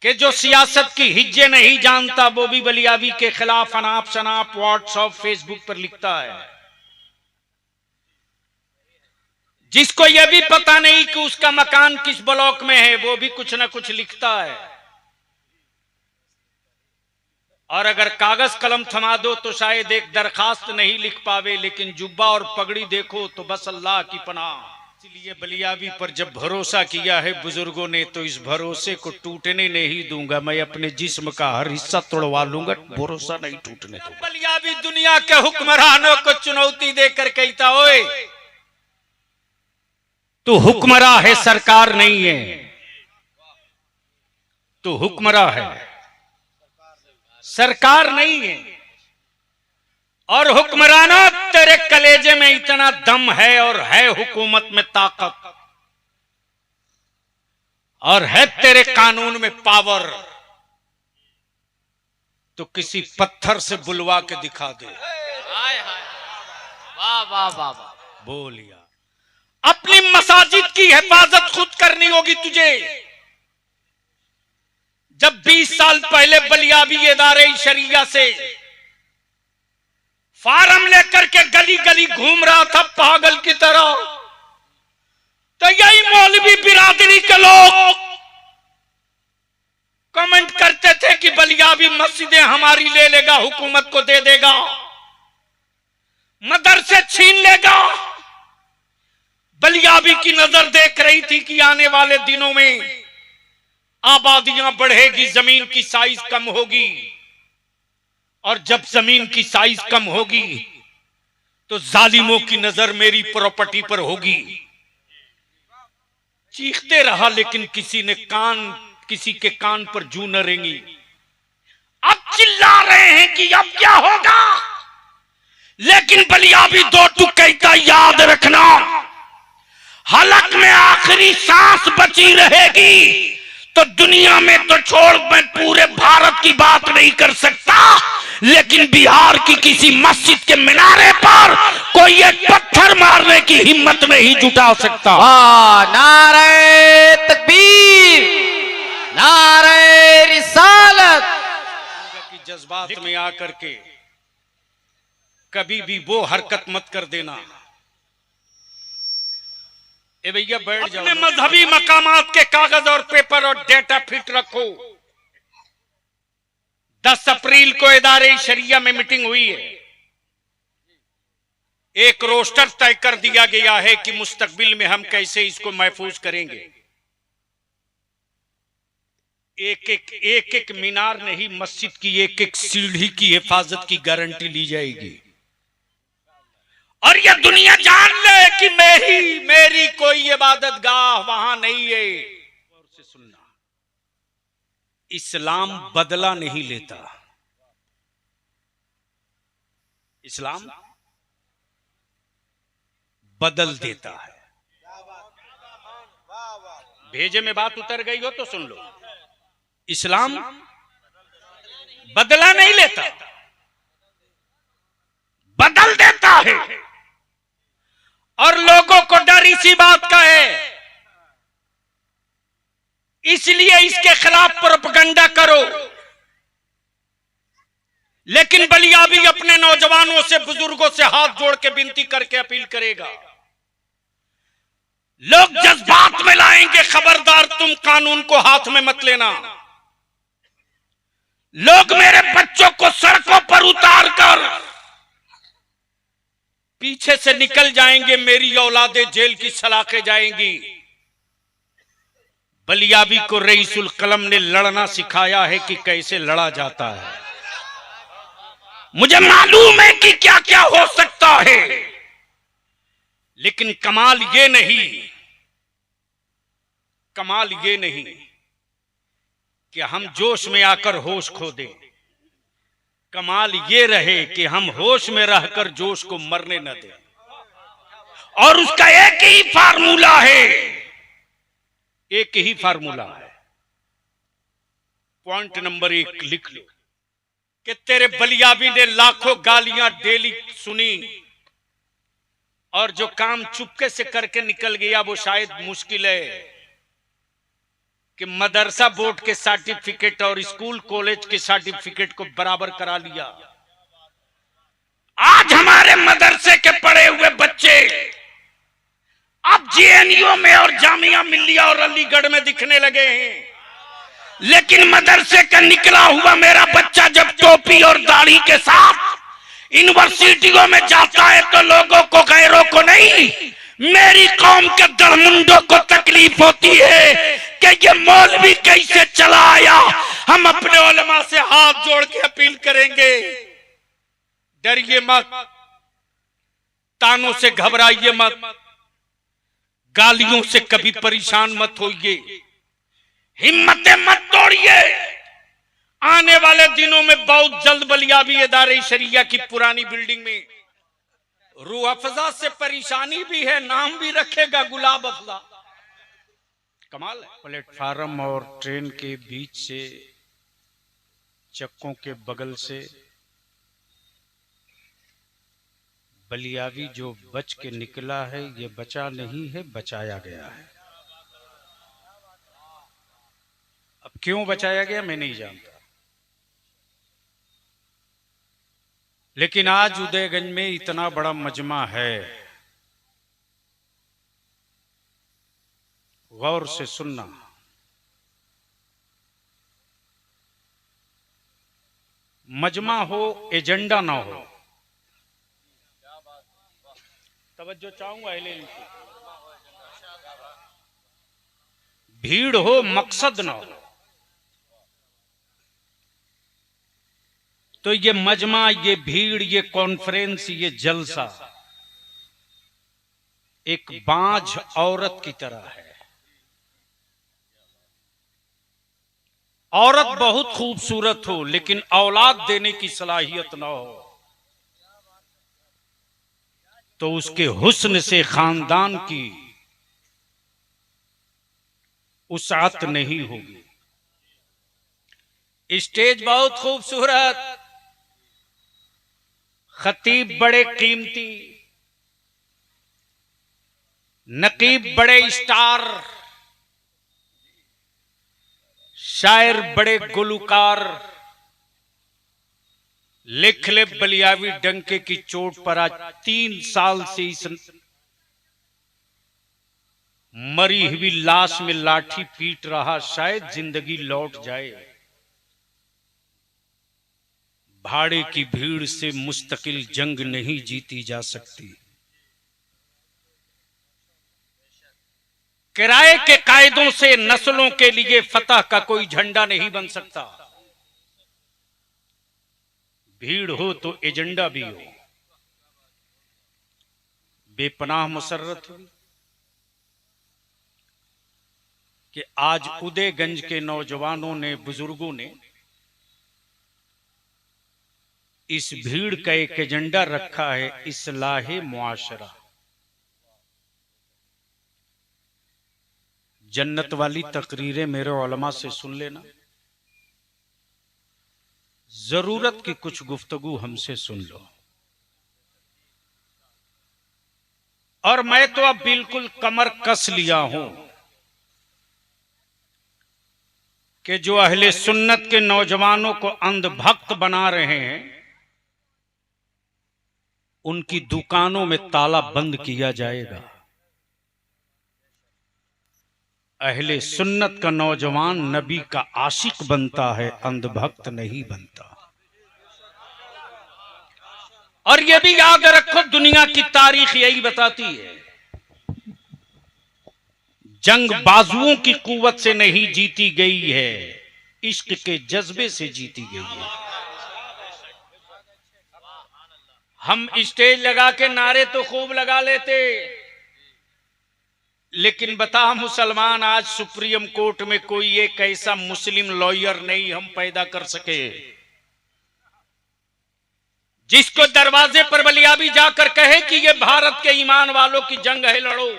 कि जो सियासत की हिज्जे नहीं जानता वो भी बलियावी के खिलाफ अनाप शनाप व्हाट्सएप फेसबुक पर लिखता है। जिसको यह भी पता नहीं कि उसका मकान किस ब्लॉक में है वो भी कुछ ना कुछ लिखता है। और अगर कागज कलम थमा दो तो शायद एक दरखास्त नहीं लिख पावे, लेकिन जुब्बा और पगड़ी देखो तो बस अल्लाह की पनाह। इसलिए बलियावी पर जब भरोसा किया है बुजुर्गों ने तो इस भरोसे को टूटने नहीं दूंगा। मैं अपने जिस्म का हर हिस्सा तोड़वा लूंगा, भरोसा नहीं टूटने दूंगा। बलियावी दुनिया के हुक्मरानों को चुनौती देकर कहता, ओए तू हुक्मरां है, सरकार नहीं है। तू हुक्मरां है, सरकार नहीं है। और हुक्मराना तेरे कलेजे में इतना दम है और है हुकूमत में ताकत और है तेरे कानून में पावर, तो किसी पत्थर से बुलवा के दिखा दे। वाह वाह वाह वाह, बोलिया। अपनी मसाजिद की हिफाजत खुद करनी होगी तुझे। जब 20 साल पहले बलियावी इदारे शरिया से फार्म लेकर के गली गली घूम रहा था पागल की तरह, तो यही मौलवी बिरादरी के लोग कमेंट करते थे कि बलियावी मस्जिदें हमारी ले लेगा, हुकूमत को दे देगा, मदरसे छीन लेगा। बलियावी की नजर देख रही थी कि आने वाले दिनों में आबादियां बढ़ेगी, जमीन की साइज कम होगी, और जब जमीन की साइज कम होगी तो जालिमों की नजर मेरी प्रॉपर्टी पर होगी। चीखते रहा लेकिन किसी के कान पर जू न रेंगी। अब चिल्ला रहे हैं कि अब क्या होगा, लेकिन बलियावी दो टूक कहता याद रखना, हलक में आखिरी सांस बची रहेगी तो दुनिया में तो छोड़, मैं पूरे भारत की बात नहीं कर सकता, लेकिन बिहार की किसी मस्जिद के मिनारे पर कोई एक पत्थर मारने की हिम्मत नहीं जुटा सकता। नारे तकबीर, नारे रिसालत की जज्बात में आकर के कभी भी वो हरकत मत कर देना। ए भैया बैठ जाओ। अपने मजहबी मकामात के कागज और पेपर और डेटा फिट रखो। 10 अप्रैल को इदारे शरिया में मीटिंग हुई है। एक रोस्टर तय कर दिया गया है कि मुस्तकबिल में हम कैसे इसको महफूज करेंगे। एक एक मीनार नहीं, मस्जिद की एक एक सीढ़ी की हिफाजत की गारंटी ली जाएगी। और यह दुनिया जान ले कि मेरी कोई इबादत गाह वहां नहीं है। और से सुनना, इस्लाम बदला नहीं लेता, इस्लाम बदल देता है। भेजे में बात उतर गई हो तो सुन लो, इस्लाम बदला नहीं लेता, बदल देता है। और लोगों को डर इसी बात का है, इसलिए इसके खिलाफ प्रोपेगेंडा करो। लेकिन बलियावी अपने नौजवानों से, बुजुर्गों से हाथ जोड़ के विनती करके अपील करेगा, लोग जज्बात में लाएंगे, खबरदार तुम कानून को हाथ में मत लेना। लोग मेरे बच्चों को सड़कों पर उतार कर पीछे से निकल जाएंगे, मेरी औलादे जेल की सलाखें जाएंगी। बलियावी को रईसुल कलम ने लड़ना सिखाया है कि कैसे लड़ा जाता है। मुझे मालूम है कि क्या क्या हो सकता है, लेकिन कमाल ये नहीं कि हम जोश में आकर होश खो दें। कमाल ये रहे कि हम होश में रहकर जोश को मरने न दें। और उसका एक ही फार्मूला है, एक ही फार्मूला है। पॉइंट नंबर 1 लिख लो कि तेरे बलियावी ने लाखों गालियां डेली सुनी, और जो काम चुपके से करके निकल गया वो शायद मुश्किल है कि मदरसा बोर्ड के सर्टिफिकेट और स्कूल कॉलेज के सर्टिफिकेट को बराबर करा लिया। आज हमारे मदरसे के पढ़े हुए बच्चे अब जेएनयू में और जामिया मिल्लिया और अलीगढ़ में दिखने लगे हैं, लेकिन मदरसे का निकला हुआ मेरा बच्चा जब टोपी और दाढ़ी के साथ यूनिवर्सिटियों में जाता है तो लोगों को, गैरों को नहीं, मेरी कौम के दरमुंडों को तकलीफ होती है कि ये मौलवी कैसे चला आया। हम अपने उलमा से हाथ जोड़ के अपील करेंगे, डरिए मत, तानों से घबराइए मत, गालियों से कभी परेशान मत होइए, हिम्मतें मत तोड़िए। आने वाले दिनों में बहुत जल्द बलियाबी इदारे शरिया की पुरानी बिल्डिंग में रूह अफजा से परेशानी भी है, नाम भी रखेगा गुलाब अफजा। कमाल है। प्लेटफार्म और ट्रेन के बीच से, चक्कों के बगल से बलियाबी जो बच के निकला है, ये बचा नहीं है, बचाया गया है। अब क्यों बचाया गया मैं नहीं जानता, लेकिन आज उदयगंज में इतना बड़ा मजमा है, गौर से सुनना। मजमा हो, एजेंडा ना हो, तवज्जो चाहूंगा, भीड़ हो, मकसद ना हो, तो ये मजमा, ये भीड़, ये कॉन्फ्रेंस, ये जलसा एक बांझ औरत की तरह है। औरत बहुत खूबसूरत हो लेकिन औलाद देने की सलाहियत ना हो तो उसके हुस्न से खानदान की उसात नहीं होगी। स्टेज बहुत खूबसूरत, खतीब बड़े कीमती, नकीब बड़े स्टार, शायर बड़े गुलकार, लिख ले बलियावी डंके की चोट पर आज 3 साल से इस मरी हुई लाश में लाठी पीट रहा, शायद जिंदगी लौट जाए। भाड़े की भीड़ से मुस्तकिल जंग नहीं जीती जा सकती। किराए के कायदों से नस्लों के लिए फतह का कोई झंडा नहीं बन सकता। भीड़ हो तो एजेंडा भी हो। बेपनाह मसर्रत हुई कि आज उदयगंज के नौजवानों ने, बुजुर्गों ने इस भीड़ का एक एजेंडा रखा है, इस्लाहे मुआशरा। जन्नत वाली तकरीरें मेरे उलमा से सुन लेना, जरूरत की कुछ गुफ्तगू हमसे सुन लो। और मैं तो अब बिल्कुल कमर कस लिया हूं कि जो अहले सुन्नत के नौजवानों को अंधभक्त बना रहे हैं उनकी दुकानों में ताला बंद किया जाएगा। अहले सुन्नत का नौजवान नबी का आशिक बनता है, अंधभक्त नहीं बनता। और यह भी याद रखो, दुनिया की तारीख यही बताती है, जंग बाजुओं की कुव्वत से नहीं जीती गई है, इश्क के जज्बे से जीती गई है। हम स्टेज लगा के नारे तो खूब लगा लेते, लेकिन बता मुसलमान, आज सुप्रीम कोर्ट में कोई एक ऐसा मुस्लिम लॉयर नहीं हम पैदा कर सके जिसको दरवाजे पर बलियाबी जाकर कहे कि ये भारत के ईमान वालों की जंग है, लड़ो।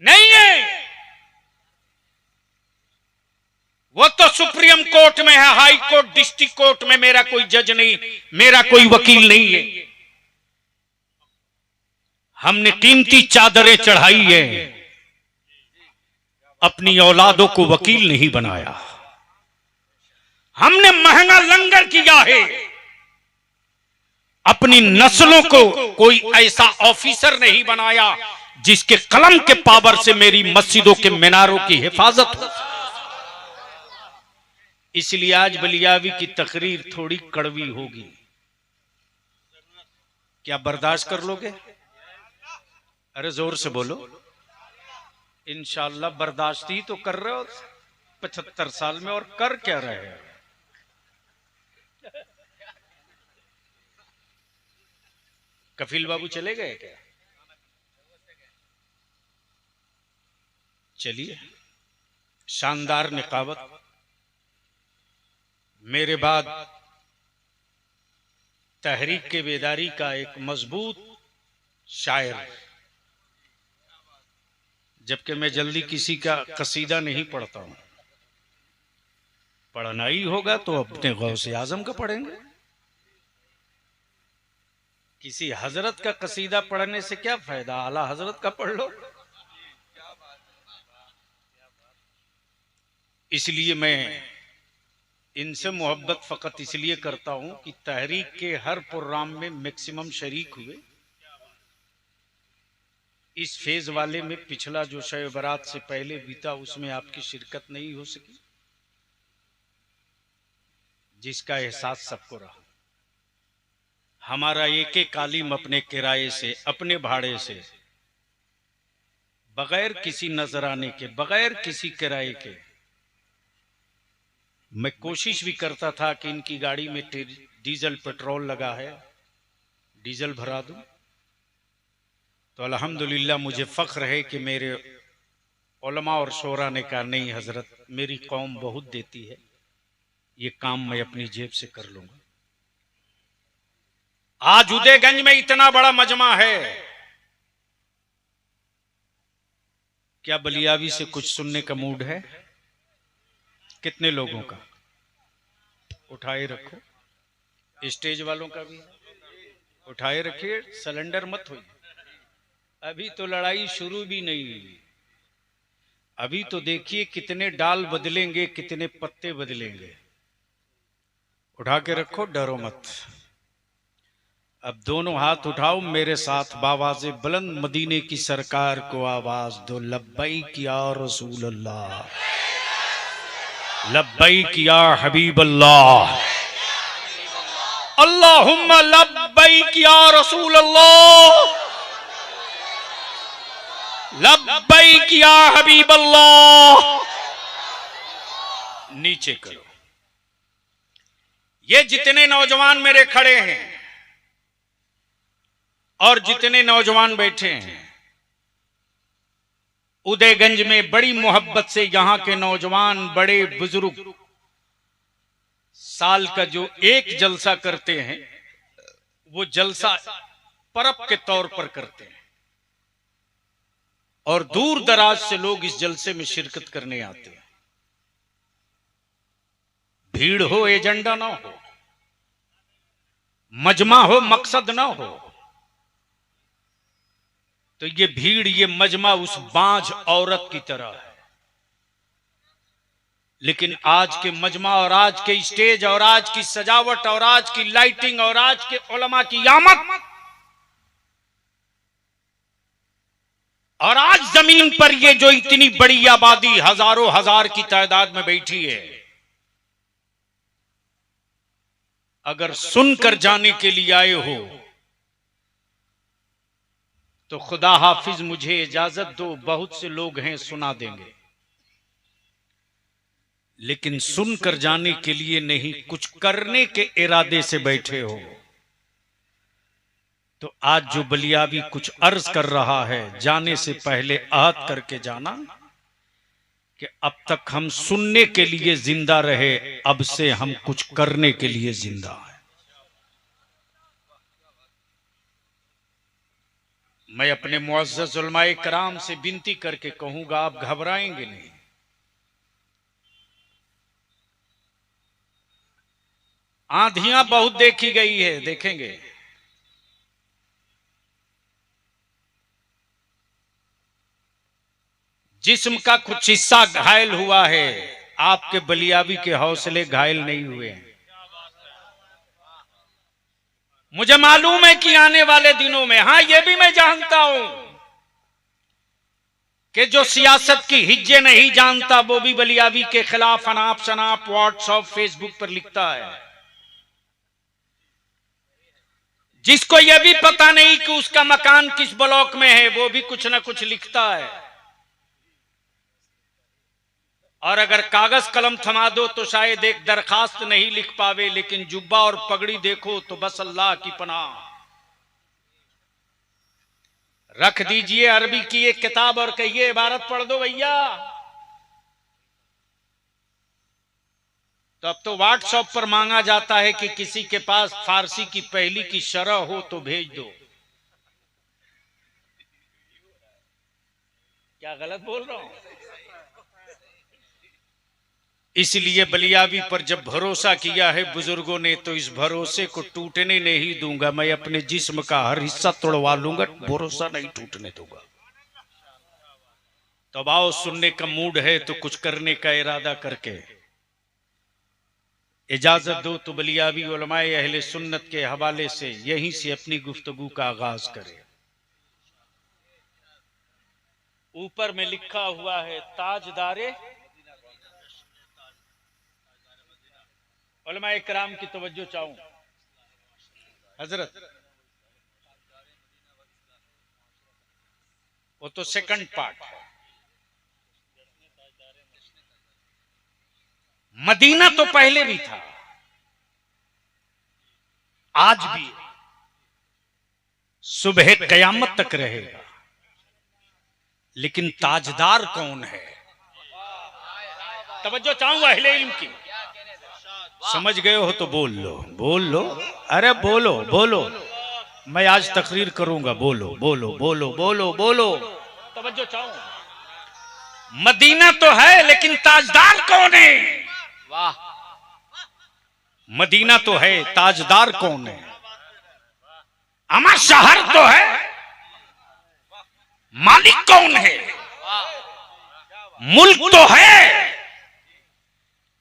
नहीं है। वो तो सुप्रीम कोर्ट में है, हाई कोर्ट, डिस्ट्रिक्ट कोर्ट में मेरा कोई जज नहीं, मेरा कोई वकील नहीं है। हमने कीमती चादरें चढ़ाई है, अपनी औलादों को वकील नहीं बनाया। हमने महंगा लंगर किया है। अपनी नस्लों को कोई ऐसा ऑफिसर नहीं बनाया जिसके कलम के पावर से मेरी मस्जिदों के मीनारों की हिफाजत हो। इसलिए आज बलियावी की तकरीर थोड़ी कड़वी होगी। क्या बर्दाश्त कर लोगे? अरे जोर से बोलो। इंशाअल्लाह बर्दाश्त ही तो कर रहे हो 75 साल में, और कर क्या रहे हो? कफील बाबू चले गए क्या? चलिए, शानदार निकावत। मेरे बाद तहरीक के बेदारी का एक मजबूत शायर, जबकि मैं जल्दी किसी का कसीदा नहीं पढ़ता हूं। पढ़ना ही होगा तो अपने गौसे आजम का पढ़ेंगे। किसी हजरत का कसीदा पढ़ने से क्या फायदा? आला हजरत का पढ़ लो। इसलिए मैं इनसे मोहब्बत फकत इसलिए करता हूं कि तहरीक के हर प्रोग्राम में मैक्सिमम शरीक हुए। इस फेज वाले में पिछला जो शब बारात से पहले बीता उसमें आपकी शिरकत नहीं हो सकी, जिसका एहसास सबको रहा। हमारा एक एक कालीम अपने किराए से, अपने भाड़े से, बगैर किसी नजराने के, बगैर किसी किराए के, मैं कोशिश भी करता था कि इनकी गाड़ी में डीजल पेट्रोल लगा है, डीजल भरा दूं। तो अल्हम्दुलिल्लाह मुझे फख्र है कि मेरे उलमा और शोरा ने कहा नहीं हजरत, मेरी कौम बहुत देती है, ये काम मैं अपनी जेब से कर लूंगा। आज उदयगंज में इतना बड़ा मजमा है, क्या बलियावी से कुछ सुनने का मूड है? कितने लोगों का? उठाए रखो। स्टेज वालों का भी उठाए रखिए, सिलेंडर मत होइए। अभी तो लड़ाई शुरू भी नहीं हुई। अभी तो देखिए कितने डाल बदलेंगे, कितने पत्ते बदलेंगे। उठा के रखो, डरो मत। अब दोनों हाथ उठाओ मेरे साथ, बावाज़े बुलंद मदीने की सरकार को आवाज दो, लब्बैक या रसूल अल्लाह, लब्बैक या हबीब अल्लाह, अल्लाहुम्मा लब्बैक या रसूल अल्लाह, लब्बैक या हबीब अल्लाह। नीचे करो। ये जितने नौजवान मेरे खड़े हैं और जितने नौजवान बैठे हैं, उदयगंज में बड़ी मोहब्बत से यहां के नौजवान, बड़े बुजुर्ग साल का जो एक जलसा करते हैं, वो जलसा परब के तौर पर करते हैं, और दूर दराज से लोग इस जलसे में शिरकत करने आते हैं। भीड़ हो, एजेंडा ना हो, मजमा हो, मकसद ना हो, तो ये भीड़, ये मजमा उस बांझ औरत की तरह है। लेकिन आज के मजमा और आज के स्टेज और आज की सजावट और आज की लाइटिंग और आज के उलमा की आमद और आज जमीन पर ये जो इतनी बड़ी आबादी हजारों हजार की तादाद में बैठी है, अगर सुनकर जाने के लिए आए हो तो खुदा हाफिज मुझे इजाजत दो, बहुत से लोग हैं सुना देंगे, लेकिन सुनकर जाने के लिए नहीं, कुछ करने के इरादे से बैठे हो। तो आज जो बलियावी कुछ अर्ज कर रहा है, जाने से पहले आहद करके जाना कि अब तक हम सुनने के लिए जिंदा रहे, अब से हम कुछ करने के लिए जिंदा हैं। मैं अपने मुअज़्ज़ज़ उलमाए कराम से विनती करके कहूंगा, आप घबराएंगे नहीं। आंधियां बहुत देखी गई है, देखेंगे। जिस्म का कुछ हिस्सा घायल हुआ है, आपके बलियाबी के हौसले घायल नहीं हुए हैं। मुझे मालूम है कि आने वाले दिनों में, हां यह भी मैं जानता हूं कि जो सियासत की हिज्जे नहीं जानता वो भी बलियाबी के खिलाफ अनाप शनाप व्हाट्सएप फेसबुक पर लिखता है। जिसको यह भी पता नहीं कि उसका मकान किस ब्लॉक में है वो भी कुछ ना कुछ लिखता है। और अगर कागज कलम थमा दो तो शायद एक दरखास्त नहीं लिख पावे, लेकिन जुब्बा और पगड़ी देखो तो बस अल्लाह की पनाह। रख दीजिए अरबी की एक किताब और कहिए इबारत पढ़ दो भैया। तो अब तो व्हाट्सएप पर मांगा जाता है कि किसी के पास फारसी की पहली की शरह हो तो भेज दो। क्या गलत बोल रहा हूं? इसलिए बलियाबी पर जब भरोसा किया है बुजुर्गों ने, तो इस भरोसे को टूटने नहीं दूंगा। मैं अपने जिस्म का हर हिस्सा तोड़वा लूंगा, भरोसा नहीं टूटने दूंगा। तो अब आओ, सुनने का मूड है तो कुछ करने का इरादा करके इजाजत दो तो बलियाबी उलमाए अहले सुन्नत के हवाले से यहीं से अपनी गुफ्तगू का आगाज करें। ऊपर में लिखा हुआ है ताजदारे उलमाए किराम की तवज्जो चाहूं हजरत, वो तो सेकंड पार्ट है। मदीना तो पहले भी था, आज भी, सुबह कयामत तक रहेगा। लेकिन ताजदार कौन है? तवज्जो चाहूंगा अहले इल्म की। समझ गए हो तो बोल लो, बोल लो, अरे बोलो बोलो, मैं आज तकरीर करूंगा। बोलो बोलो बोलो बोलो बोलो, तवज्जो चाहूं। मदीना तो है लेकिन ताजदार कौन है? वाह, मदीना तो है, ताजदार कौन है? हमारा शहर तो है, मालिक कौन है? मुल्क तो है,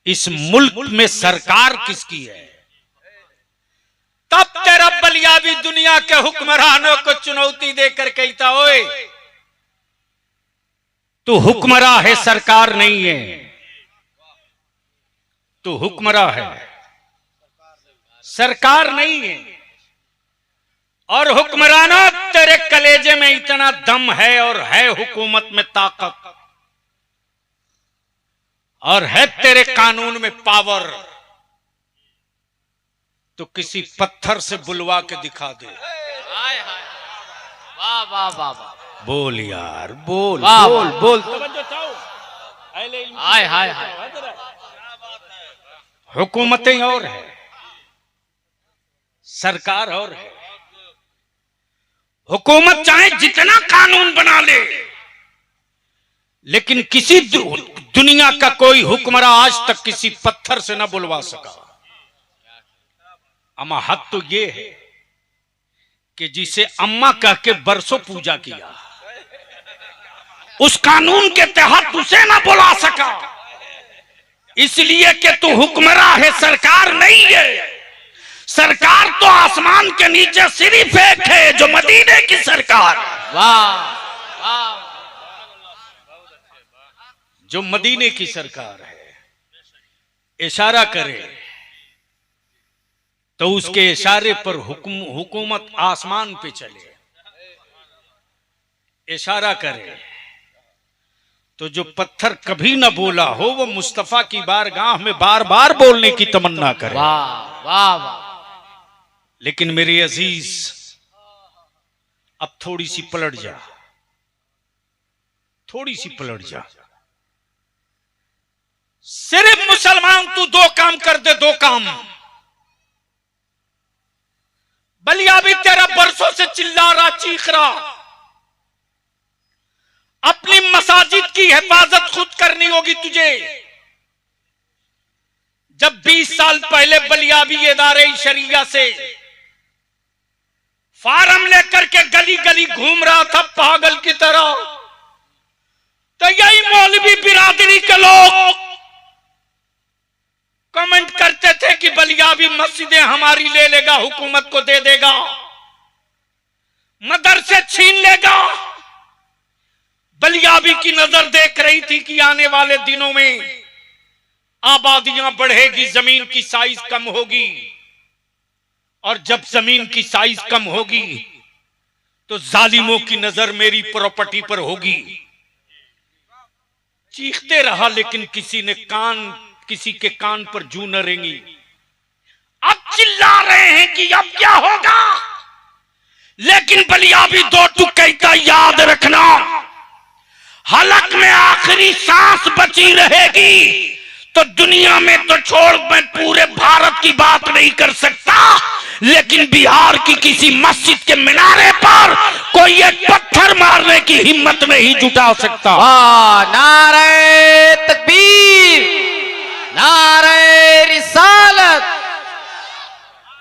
इस मुल्क में सरकार किसकी है? तब तेरा बलियाबी दुनिया के हुक्मरानों को चुनौती देकर कहता, ओए तू हुक्मरां है, सरकार नहीं है। तू हुक्मरां है, सरकार नहीं है। और हुक्मरानों, तेरे कलेजे में इतना दम है और है हुकूमत में ताकत और है तेरे कानून में पावर, तो किसी पत्थर से बुलवा के दिखा दे। वाह वाह वाह वाह, बोल यार, बोल वाह, बोल वाह। बोल। हाय हाय हाय, हुकूमतें और है, सरकार और है। हुकूमत चाहे जितना कानून बना ले, लेकिन किसी दुनिया का कोई हुक्मरान आज तक किसी पत्थर से न बुलवा सका। अमा हद तो ये है कि जिसे अम्मा कह के बरसों पूजा किया, उस कानून के तहत उसे न बुला सका, इसलिए कि तू हुक्मरान है, सरकार नहीं है। सरकार तो आसमान के नीचे सिर्फ एक है, जो मदीने की सरकार। वाह वाह, जो मदीने की सरकार है। इशारा करे तो उसके इशारे पर हुकूमत आसमान पे चले। इशारा करे तो जो पत्थर कभी न बोला हो वो मुस्तफा की बारगाह में बार बार बोलने की तमन्ना करे। वाह वाह वाह। लेकिन मेरे अजीज, अब थोड़ी सी पलट जा, थोड़ी सी पलट जा। सिर्फ मुसलमान तू दो काम कर दे, दो काम। बलियाबी तेरा बरसों से चिल्ला रहा, चीख रहा, अपनी मसाजिद की हिफाजत खुद करनी होगी तुझे। जब 20 साल पहले बलियाबी इदारे शरिया से फार्म लेकर के गली गली घूम रहा था पागल की तरह, तो यही मौलवी बिरादरी के लोग कमेंट करते थे कि बलियाबी मस्जिदें हमारी ले लेगा, हुकूमत को दे देगा, मदरसे छीन लेगा। बलियाबी की नजर देख रही थी कि आने वाले दिनों में आबादियां बढ़ेगी, जमीन की साइज कम होगी, और जब जमीन की साइज कम होगी तो जालिमों की नजर मेरी प्रॉपर्टी पर होगी। चीखते रहा लेकिन किसी के कान पर जू न रेंगी। अब चिल्ला रहे हैं कि अब क्या होगा, लेकिन बलियाबी दो टुकड़े का याद रखना, हलक में आखिरी सांस बची रहेगी तो दुनिया में तो छोड़, मैं पूरे भारत की बात नहीं कर सकता, लेकिन बिहार की किसी मस्जिद के मिनारे पर कोई एक पत्थर मारने की हिम्मत नहीं जुटा सकता। वाह, नारे तकबीर, नारे रिसालत।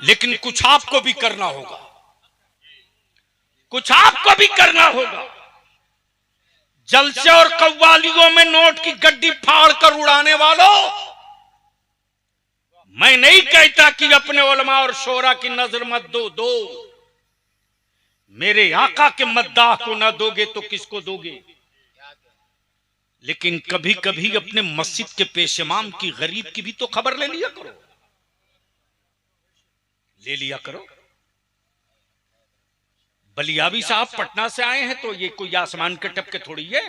लेकिन कुछ आपको भी करना होगा, कुछ आपको भी करना होगा। जलसे और कव्वालियों में नोट की गड्डी फाड़ कर उड़ाने वालों, मैं नहीं कहता कि अपने उलमा और शोरा की नजर मत दो, मेरे आका के मद्दाह को ना दोगे तो किसको दोगे। लेकिन कभी कभी अपने मस्जिद के पेशेमाम की, गरीब की भी तो खबर ले लिया करो, ले लिया करो। बलियाबी साहब पटना से आए हैं तो ये कोई आसमान के टपके थोड़ी है।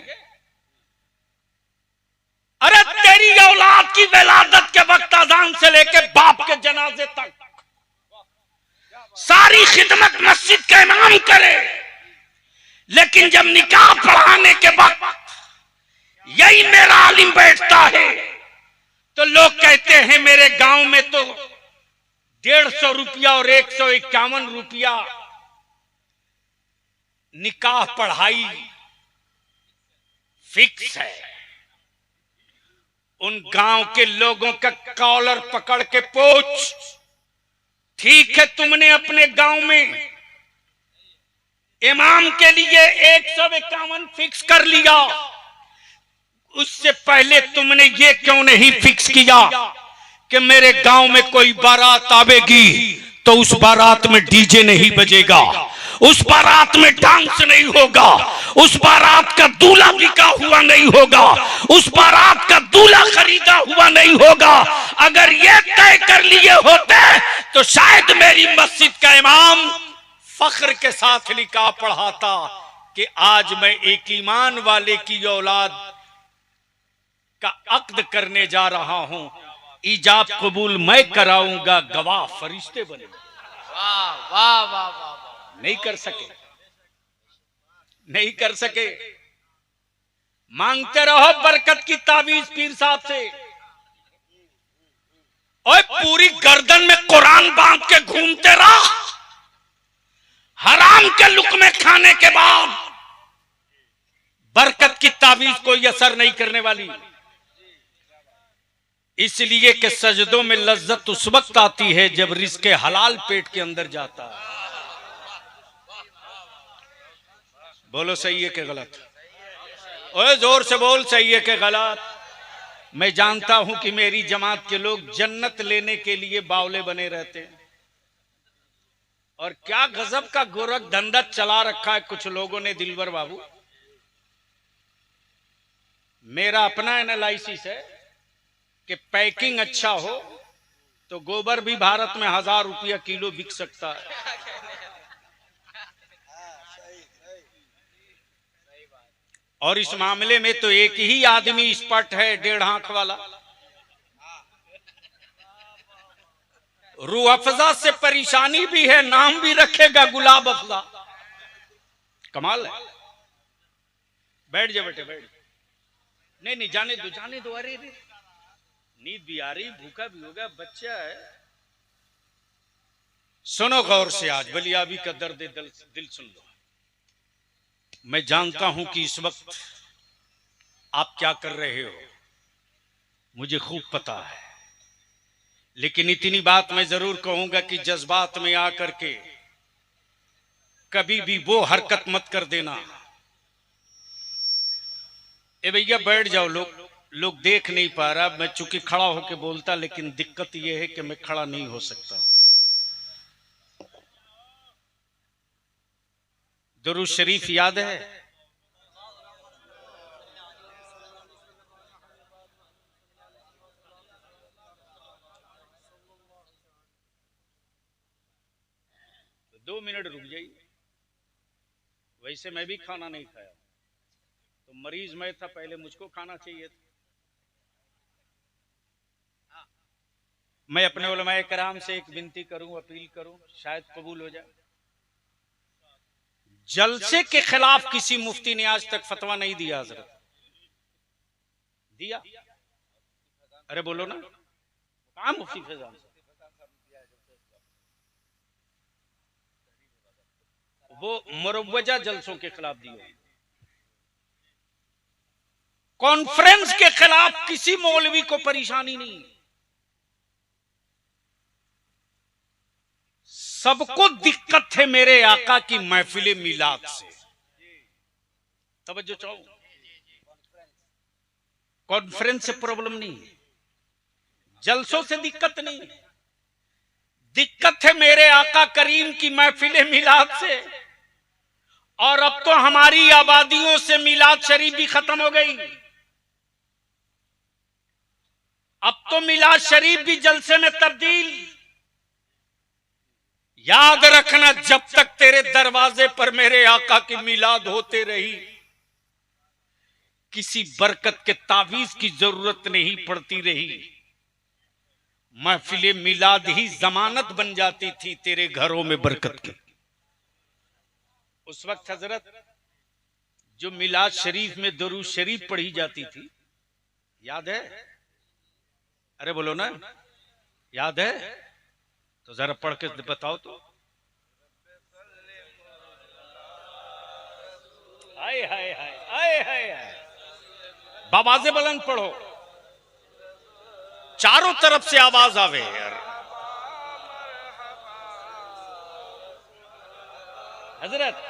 अरे तेरी औलाद की विलादत के वक्त अजान से लेके बाप के जनाजे तक सारी खिदमत मस्जिद का इमाम करे, लेकिन जब निकाह पढ़ाने के वक्त यही मेरा आलिम बैठता है तो लोग कहते हैं मेरे गांव में तो 150 रुपया और 151 रुपया निकाह पढ़ाई फिक्स है। उन गांव के लोगों का कॉलर पकड़ के पूछ, ठीक है तुमने अपने गांव में इमाम के लिए 151 फिक्स कर लिया, उससे पहले तुमने ये क्यों नहीं फिक्स किया कि मेरे गांव में कोई बारात आवेगी तो उस बारात में डीजे नहीं बजेगा, उस बारात में डांस नहीं होगा, उस बारात का दूल्हा बिका हुआ नहीं होगा, उस बारात का दूल्हा खरीदा हुआ नहीं होगा। अगर ये तय कर लिए होते तो शायद मेरी मस्जिद का इमाम फख्र के साथ निकाह पढ़ाता कि आज मैं एक ईमान वाले की औलाद का अक्द करने जा रहा हूं, ईजाब कबूल मैं कराऊंगा, गवाह फरिश्ते बने। वाह वाह वाह वाह। नहीं कर सके, नहीं कर सके। मांगते रहो बरकत की तावीज पीर साहब से। और पूरी गर्दन में कुरान बांध के घूमते रहो, हराम के लुक़मे खाने के बाद बरकत की तावीज कोई असर नहीं करने वाली। इसलिए कि सजदों में लज्जत उस वक्त आती है जब रिज़्क़े हलाल पेट के अंदर जाता है। बोलो सही है कि गलत? ओए जोर से बोल, सही है कि गलत? मैं जानता हूं कि मेरी जमात के लोग जन्नत लेने के लिए बावले बने रहते हैं, और क्या गजब का गोरख धंधा चला रखा है कुछ लोगों ने। दिलवर बाबू, मेरा अपना एनालिसिस है कि पैकिंग अच्छा हो तो गोबर भी भारत में 1000 रुपया किलो बिक सकता है। और इस मामले में तो एक ही आदमी एक्सपर्ट है, 1.5 आंख वाला। रूह अफजा से परेशानी भी है, नाम भी रखेगा गुलाब अफजा। कमाल है। बैठ जा बेटे, बैठ। नहीं नहीं, जाने दो, जाने दो। अरे नींद भी आ रही, भूखा भी होगा, बच्चा है। सुनो गौर से, आज बलियाबी का दर्द दिल सुन लो। मैं जानता हूं कि इस वक्त आप क्या कर रहे हो, मुझे खूब पता है, लेकिन इतनी बात मैं जरूर कहूंगा कि जज्बात में आकर के कभी भी वो हरकत मत कर देना ए भैया बैठ जाओ, लोग देख नहीं पा रहा। मैं चूंकि खड़ा होके बोलता, लेकिन दिक्कत यह है कि मैं खड़ा नहीं हो सकता। दुरूद शरीफ याद है? तो 2 मिनट रुक जाइए। वैसे मैं भी खाना नहीं खाया, तो मरीज मैं था, पहले मुझको खाना चाहिए था। मैं अपने उलमाए कराम से एक विनती करूं, अपील करूं, शायद कबूल हो जाए। जलसे के खिलाफ किसी मुफ्ती ने आज तक फतवा नहीं दिया। हजरत दिया? अरे बोलो ना, कहां मुफ्ती फैजान? वो मुरव्वजा जलसों के खिलाफ दिया। कॉन्फ्रेंस के खिलाफ किसी मौलवी को परेशानी नहीं। सबको दिक्कत है मेरे आका की महफिल मिलाद से। तवज्जो चाहो, कॉन्फ्रेंस से प्रॉब्लम नहीं, जलसों से दिक्कत नहीं, दिक्कत है मेरे आका करीम की महफिल मिलाद से। और अब तो हमारी आबादियों से मिलाद शरीफ भी खत्म हो गई। अब तो मिलाद शरीफ भी जलसे में तब्दील। याद रखना, जब तक तेरे दरवाजे पर मेरे आका की मिलाद होते रही, किसी बरकत के तावीज की जरूरत नहीं पड़ती रही। महफिल मिलाद ही जमानत बन जाती थी तेरे घरों में बरकत की। उस वक्त हजरत जो मिलाद शरीफ में दुरूद शरीफ पढ़ी जाती थी, याद है? अरे बोलो ना, याद है? तो जरा पढ़ के बताओ तो। हाय हाय हाय हाय हाय, बाबाजे बुलंद पढ़ो, चारों तरफ से आवाज आवे यार। हजरत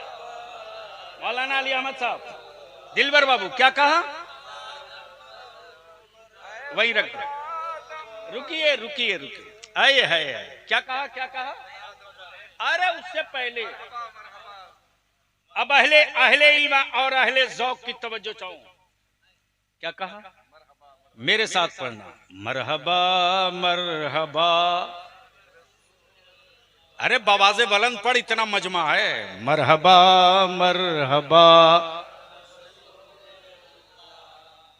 मौलाना अली अहमद साहब, दिलबर बाबू क्या कहा? वही रख दो। रुकिए रुकिए रुकिए, आए है क्या कहा? क्या कहा? अरे उससे पहले अब अहले इल्म और अहले ज़ौक़ की तवज्जो चाहूं। क्या कहा? मेरे साथ पढ़ना, मरहबा मरहबा। अरे बाबाज़े बुलंद पढ़, इतना मजमा है। मरहबा मरहबा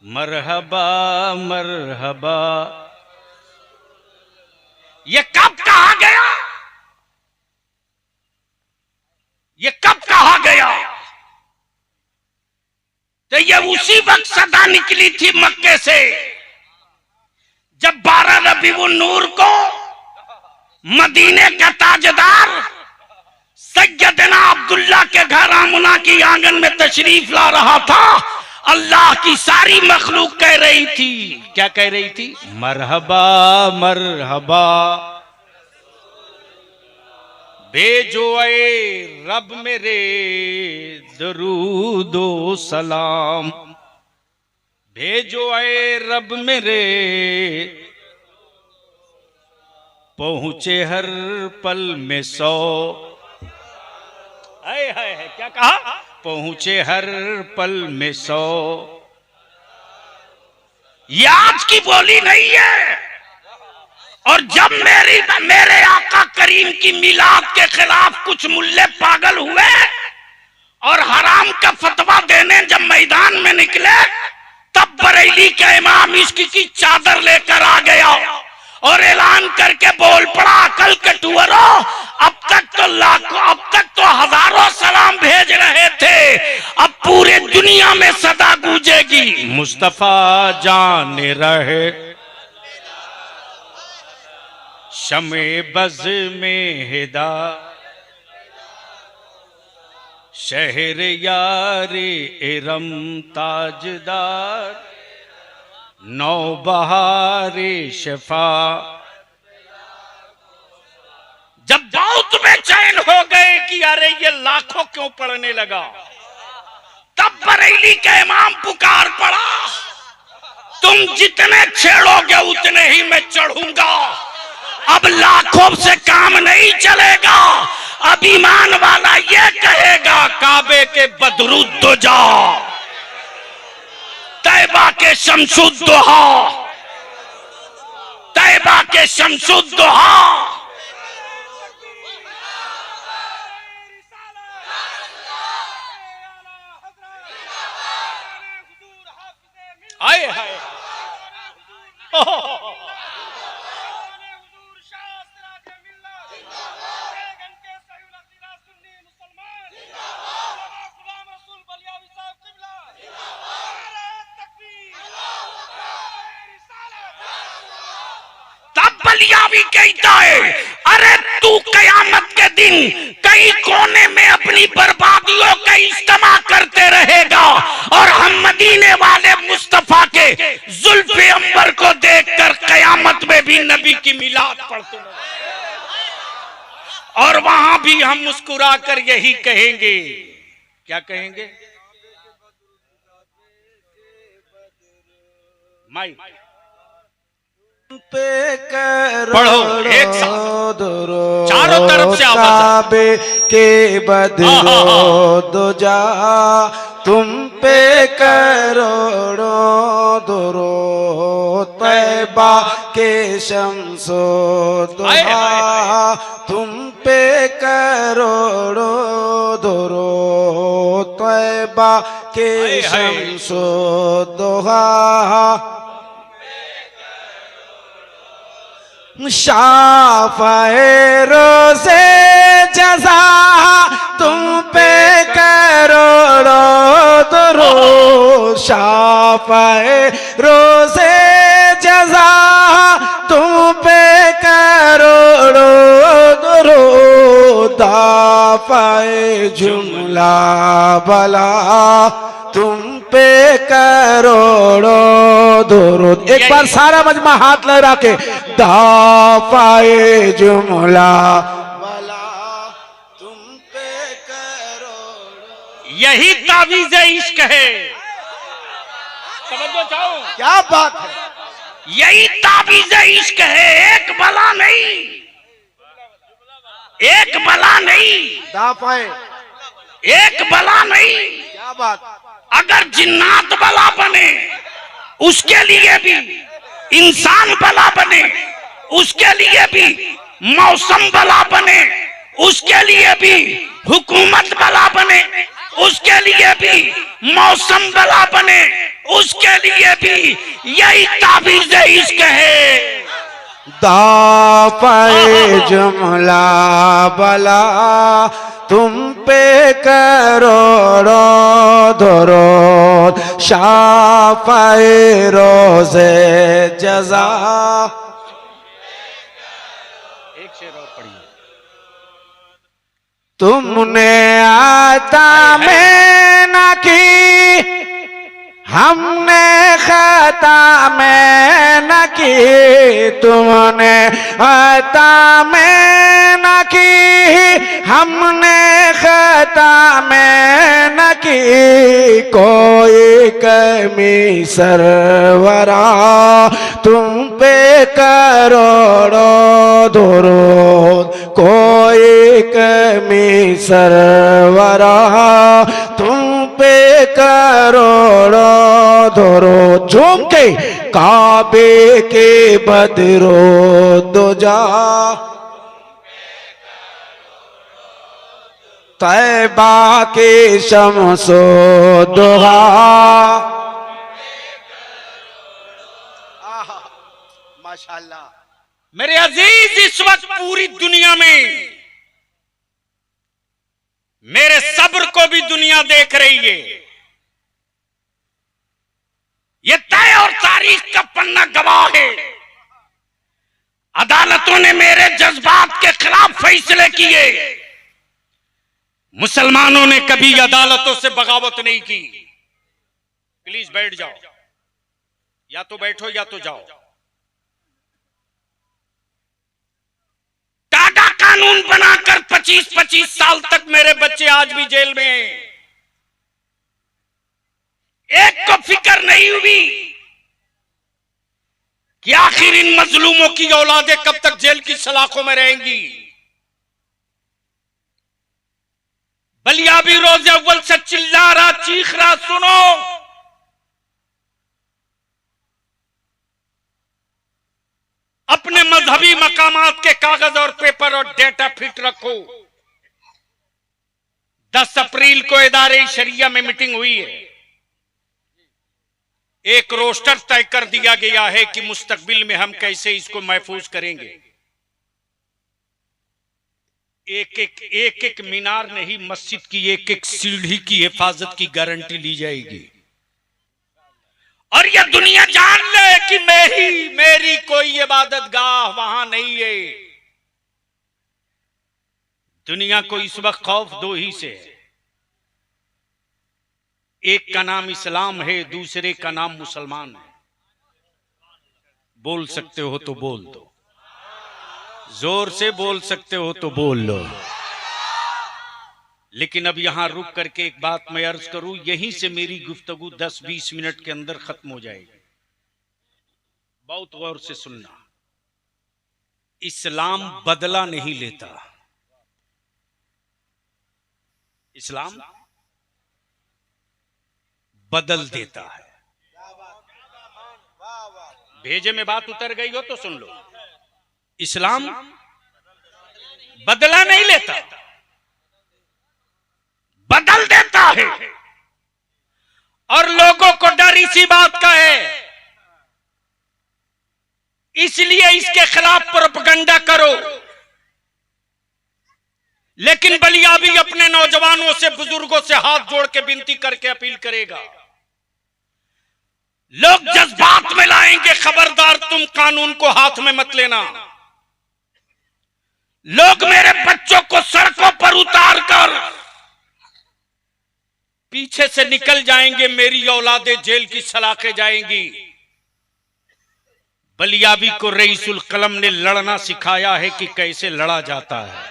मरहबा मरहबा। ये कब कहा गया? ये कब कहा गया? तो ये उसी वक्त सदा निकली थी मक्के से, जब 12 रबीउन नूर को मदीने का ताजदार सैयदना अब्दुल्ला के घर आमना की आंगन में तशरीफ ला रहा था। अल्लाह की सारी मखलूक कह रही थी, क्या कह रही थी? मरहबा मरहबा, भेजो ए रब मेरे दरूदो सलाम, भेजो ए रब मेरे, पहुंचे हर पल में 100। है क्या कहा? पहुंचे हर पल में 100। ये आज की बोली नहीं है। और जब मेरे आका करीम की मिलाद के खिलाफ कुछ मुल्ले पागल हुए और हराम का फतवा देने जब मैदान में निकले, तब बरेली का इमाम इश्क की चादर लेकर आ गया और ऐलान करके बोल पड़ा, अकल के टुअरों, अब तक तो हजारों सलाम भेज रहे थे, अब पूरे दुनिया में सदा गूंजेगी, मुस्तफा जाने रहे शमे बज़ में हिदा, शहर यारे इरम ताजदार, नौ बहारे शफा। जब बहुत बेचैन हो गए कि अरे ये लाखों क्यों पढ़ने लगा, तब तब बरेली का इमाम पुकार पड़ा, तुम जितने छेड़ोगे उतने ही मैं चढ़ूंगा। अब लाखों से काम नहीं चलेगा। अब ईमान वाला ये कहेगा, काबे के बदरुद्दो जा, तैबा के शमसुद्दोहा, तैबा के शमसुद्दोहा। आए हाय बलियावी कहता है, अरे तू कयामत के दिन कई कोने में अपनी बर्बादियों का इस्तेमाल करते रहेगा और हम मदीने वाले मुस्तफा के जुल्फे अंबर को देखकर कयामत में भी नबी की मिलाद पढ़ते रहेंगे और वहां भी हम मुस्कुरा कर यही कहेंगे। क्या कहेंगे? माई पे पढ़ो एक साथ, चारों तरफ से आवाज। काबे के बदरो दो जा, तुम पे करोड़ों दुरूद, तैबा के शम्सो दुहा, तुम पे करोड़ों दुरूद, तैबा के शम्सो दुहा। शाफ़ाए रोज़े जज़ा, तुम पे करोड़ों दुरूद, शाफ़ाए रोज़े जज़ा, तुम पे करोड़ों दुरूद, दाफ़ाए जुमला बला, तुम पे करोड़ों दुरूद। एक बार सारा मजमा हाथ लगा के, दाफ़ाए जुमला वाला, तुम पे करोड़ों। यही तावीज़ इश्क है। समझो चाहो, क्या बात है, यही तावीज़ इश्क है। एक बला नहीं, एक बला नहीं, दाफ़ाए, एक बला नहीं। क्या बात। अगर जिन्नात बला बने उसके लिए भी, इंसान बला बने उसके लिए भी, मौसम बला बने उसके लिए भी, हुकूमत बला बने उसके लिए भी, मौसम बला बने उसके लिए भी, यही ताबीज़ इश्क है। दाफ़ाए जुमला बला, तुम पे करोड़ों दुरूद, शाफ़ाए रोज़े जज़ा। एक शेर और पढ़िए। तुमने आता में न की, हमने खता में न की, तुमने आता में न की, हमने खता में न की, कोई कमी सरवरा, तुम पे करोड़ों दुरूद, कोई कमी सरवरा, तुम पे करोड़ों दुरूद। झूम के काबे के बदरो दो जा, तैबा के शम्सो दुहा। माशाअल्लाह। मेरे अजीज, इस वक्त पूरी दुनिया में मेरे सब्र को भी दुनिया देख रही है। ये तय और तारीख का पन्ना गवाह है। अदालतों ने मेरे जज्बात के खिलाफ फैसले किए। मुसलमानों ने कभी अदालतों से बगावत नहीं की। प्लीज बैठ जाओ, या तो बैठो या तो जाओ। टाटा कानून बनाकर 25-25 साल तक मेरे बच्चे आज भी जेल में हैं। एक को फिक्र नहीं हुई कि आखिर इन मजलूमों की औलादें कब तक जेल की सलाखों में रहेंगी। बलिया भी रोज अव्वल से चिल्ला रहा, चीख रहा, सुनो अपने मजहबी मकामात के कागज और पेपर और डेटा फिट रखो। 10 अप्रैल को इदारे शरिया में मीटिंग हुई है। एक रोस्टर तय कर दिया गया है कि मुस्तकबिल में हम कैसे इसको महफूज करेंगे। एक एक मीनार नहीं, मस्जिद की एक एक सीढ़ी की हिफाजत की गारंटी ली जाएगी। और यह दुनिया जान ले कि मेरी कोई इबादत गाह वहां नहीं है। दुनिया को इस वक्त खौफ दो ही से है, एक का नाम इस्लाम है, दूसरे का नाम मुसलमान है। बोल सकते हो तो बोल दो, जोर से बोल सकते हो तो बोल लो। लेकिन अब यहां रुक करके एक बात मैं अर्ज करूं, यहीं से मेरी गुफ्तगू 10-20 मिनट के अंदर खत्म हो जाएगी। बहुत गौर से सुनना। इस्लाम बदला नहीं लेता। इस्लाम बदल देता है। भेजे में बात उतर गई हो तो सुन लो। इस्लाम बदला नहीं लेता, बदल देता है। और लोगों को डर इसी बात का है, इसलिए इसके खिलाफ प्रोपेगेंडा करो। लेकिन बलिया भी अपने नौजवानों से, बुजुर्गों से हाथ जोड़ के विनती करके अपील करेगा, लोग जज्बात में लाएंगे, खबरदार तुम कानून को हाथ में मत लेना। लोग मेरे बच्चों को सड़कों पर उतार कर पीछे से निकल जाएंगे, मेरी औलादें जेल की सलाखें जाएंगी। बलियाबी को रईसुल कलम ने लड़ना सिखाया है कि कैसे लड़ा जाता है।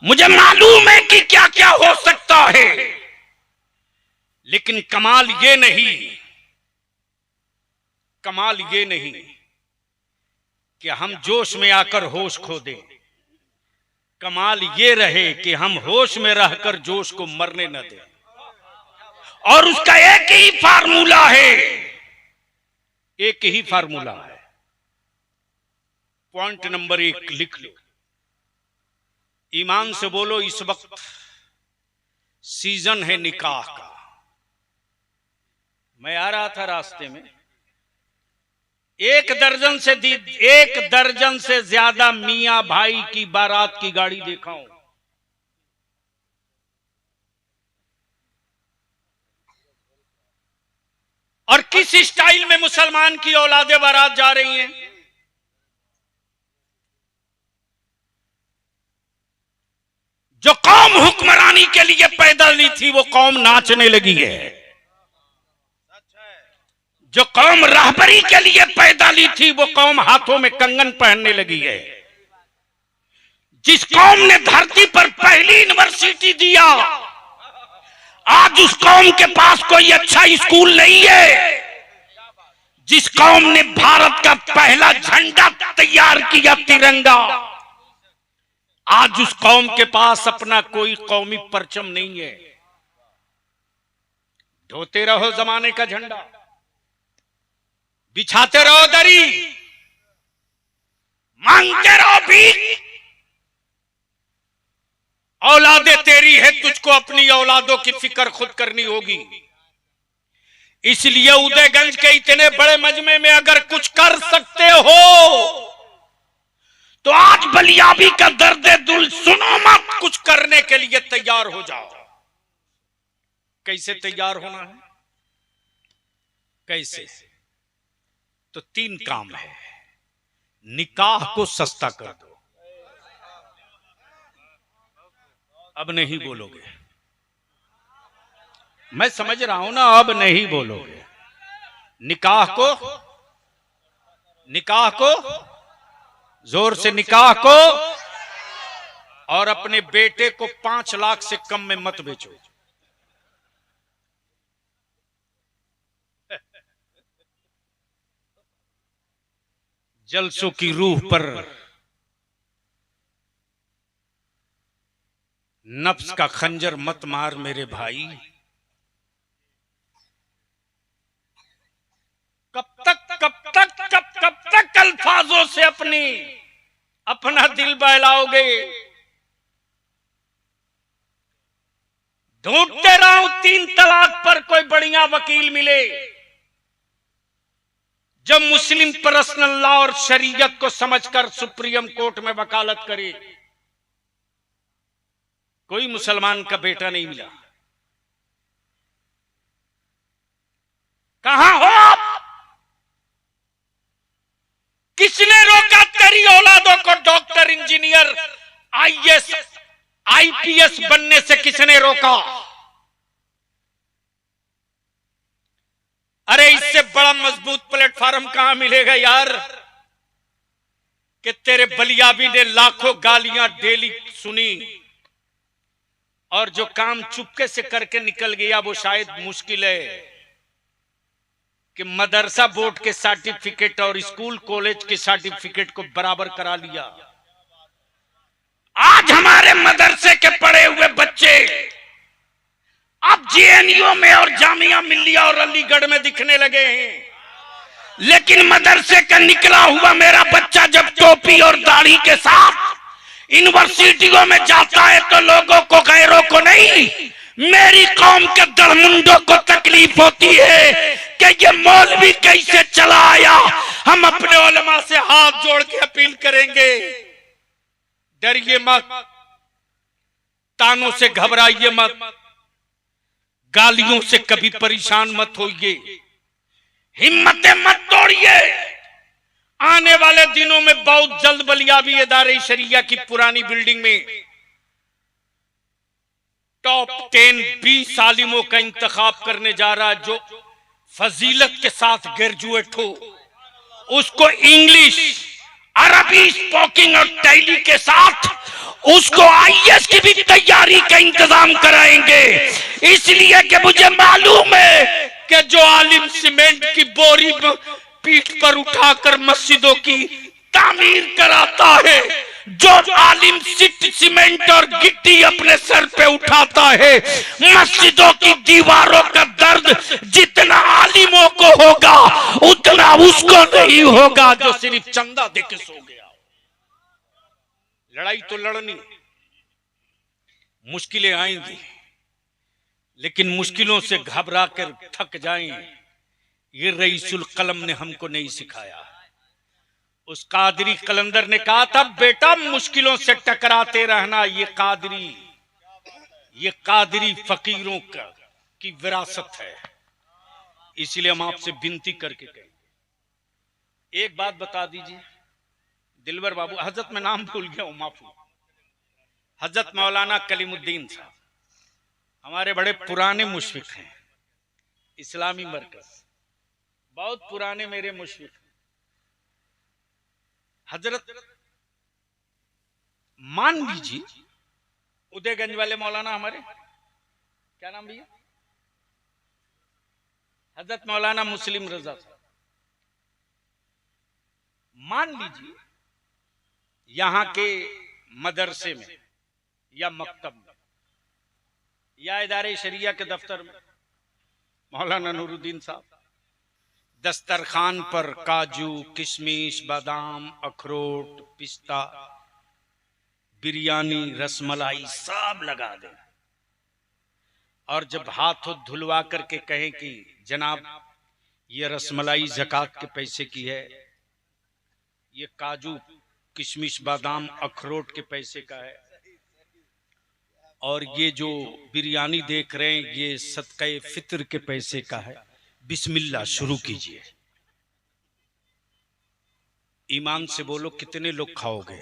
मुझे मालूम है कि क्या क्या हो सकता है, लेकिन कमाल ये नहीं कि हम जोश में आकर होश खो दें। कमाल ये रहे कि हम होश में रहकर जोश को मरने न दें। और उसका एक ही फार्मूला है, एक ही फार्मूला है। पॉइंट नंबर 1 लिख लो, ईमान से बोलो, इस वक्त सीजन है निकाह का। मैं आ रहा था रास्ते में, एक दर्जन से ज्यादा मियां भाई की बारात की गाड़ी देखा हूं। और किस स्टाइल में मुसलमान की औलादे बारात जा रही हैं। जो कौम हुक्मरानी के लिए पैदा नहीं थी, वो कौम नाचने लगी है। जो कौम रहबरी के लिए पैदा ली थी, वो कौम हाथों में कंगन पहनने लगी है। जिस कौम ने धरती पर पहली यूनिवर्सिटी दिया, आज उस कौम के पास कोई अच्छा स्कूल नहीं है। जिस कौम ने भारत का पहला झंडा तैयार किया, तिरंगा, आज उस कौम के पास अपना कोई कौमी परचम नहीं है। ढोते रहो जमाने का झंडा, बिछाते रहो दरी, मांगते रहो भीख। औलादे तेरी है, तुझको अपनी औलादों की फिक्र खुद करनी होगी। इसलिए उदयगंज के इतने बड़े मजमे में अगर कुछ कर सकते हो तो आज बलियाबी का दर्दे दिल सुनो मत, कुछ करने के लिए तैयार हो जाओ। कैसे तैयार होना है, कैसे? तो 3 काम है। निकाह को सस्ता कर दो। अब नहीं बोलोगे, मैं समझ रहा हूं ना, अब नहीं बोलोगे। निकाह को जोर से, निकाह को। और अपने बेटे को 5 लाख से कम में मत बेचो। जलसों की रूह पर नफ्स का खंजर मत मार मेरे भाई। कब तक अल्फाजों से अपना दिल बहलाओगे। ढूंढते रहो 3 तलाक पर कोई बढ़िया वकील मिले जब मुस्लिम पर्सनल लॉ और शरीयत को समझकर सुप्रीम कोर्ट में वकालत करे। कोई मुसलमान का बेटा नहीं मिला। कहां हो आप? किसने रोका तेरी औलादों को डॉक्टर, इंजीनियर, आईएएस, आईपीएस बनने से? किसने रोका? अरे इससे बड़ा मजबूत प्लेटफॉर्म कहां मिलेगा यार कि तेरे बलियाबी ने लाखों गालियां डेली सुनी और जो काम चुपके से करके निकल गया वो शायद मुश्किल है कि मदरसा बोर्ड के सर्टिफिकेट और स्कूल कॉलेज के सर्टिफिकेट को बराबर करा लिया। आज हमारे मदरसे के पढ़े हुए बच्चे अब जेएनयू में और जामिया मिल्लिया और अलीगढ़ में दिखने लगे हैं। लेकिन मदरसे का निकला हुआ मेरा बच्चा जब टोपी और दाढ़ी के साथ यूनिवर्सिटियों में जाता है तो लोगों को, गैरों को नहीं, मेरी कौम के दरमुंडों को तकलीफ होती है कि ये मौलवी कैसे चला आया। हम अपने उलमा से हाथ जोड़ के अपील करेंगे, डरिए मत, तानों से घबराइए मत, गालियों से कभी परेशान मत होइए, हिम्मतें मत तोड़िए। आने वाले दिनों में बहुत जल्द बलियाबी इदारे शरिया की पुरानी बिल्डिंग में टॉप 10 20 आलिमों का इंतखाब करने जा रहा है जो फजीलत के साथ ग्रेजुएट हो, उसको इंग्लिश, अरबी स्पोकिंग और टैली के साथ उसको आईएएस की भी तैयारी का इंतजाम कराएंगे। इसलिए कि मुझे मालूम है कि जो आलिम सीमेंट की बोरी पीठ पर उठाकर मस्जिदों की तामीर कराता है, जो आलिम सीमेंट और गिट्टी अपने सर पे उठाता है, मस्जिदों की दीवारों का दर्द जितना आलिमों को होगा उतना उसको नहीं होगा जो सिर्फ चंदा देके सो गया। लड़ाई तो लड़नी, मुश्किलें आएंगी, लेकिन मुश्किलों से घबरा कर थक जाएं, ये रईसुल कलम ने हमको नहीं सिखाया। उस कादरी कलंदर ने कहा था, बेटा मुश्किलों से टकराते रहना, ये कादरी फकीरों की विरासत है। इसलिए हम आपसे विनती करके कहें, एक बात बता दीजिए दिलवर बाबू, हजरत में नाम भूल गया हूं, माफी, हजरत मौलाना कलीमुद्दीन साहब हमारे बड़े पुराने मुशफिक हैं, इस्लामी मरकज, बहुत पुराने मेरे मुशफिक। हजरत मान लीजिए उदयगंज वाले मौलाना हमारे, क्या नाम भैया, हजरत मौलाना मुस्लिम रजा साहब, मान लीजिए यहां के मदरसे में या मकतब में या इदारे शरिया के दफ्तर में मौलाना नूरुद्दीन साहब दस्तरखान पर काजू, किशमिश, बादाम, अखरोट, पिस्ता, बिरयानी, रसमलाई सब लगा दें और जब हाथ धुलवा करके कहें कि जनाब ये रसमलाई ज़कात के पैसे की है, ये काजू, किशमिश, बादाम, अखरोट के पैसे का है और ये जो बिरयानी देख रहे हैं ये सदक़े फितर के पैसे का है, बिस्मिल्लाह शुरू कीजिए। ईमान से बोलो कितने लोग खाओगे?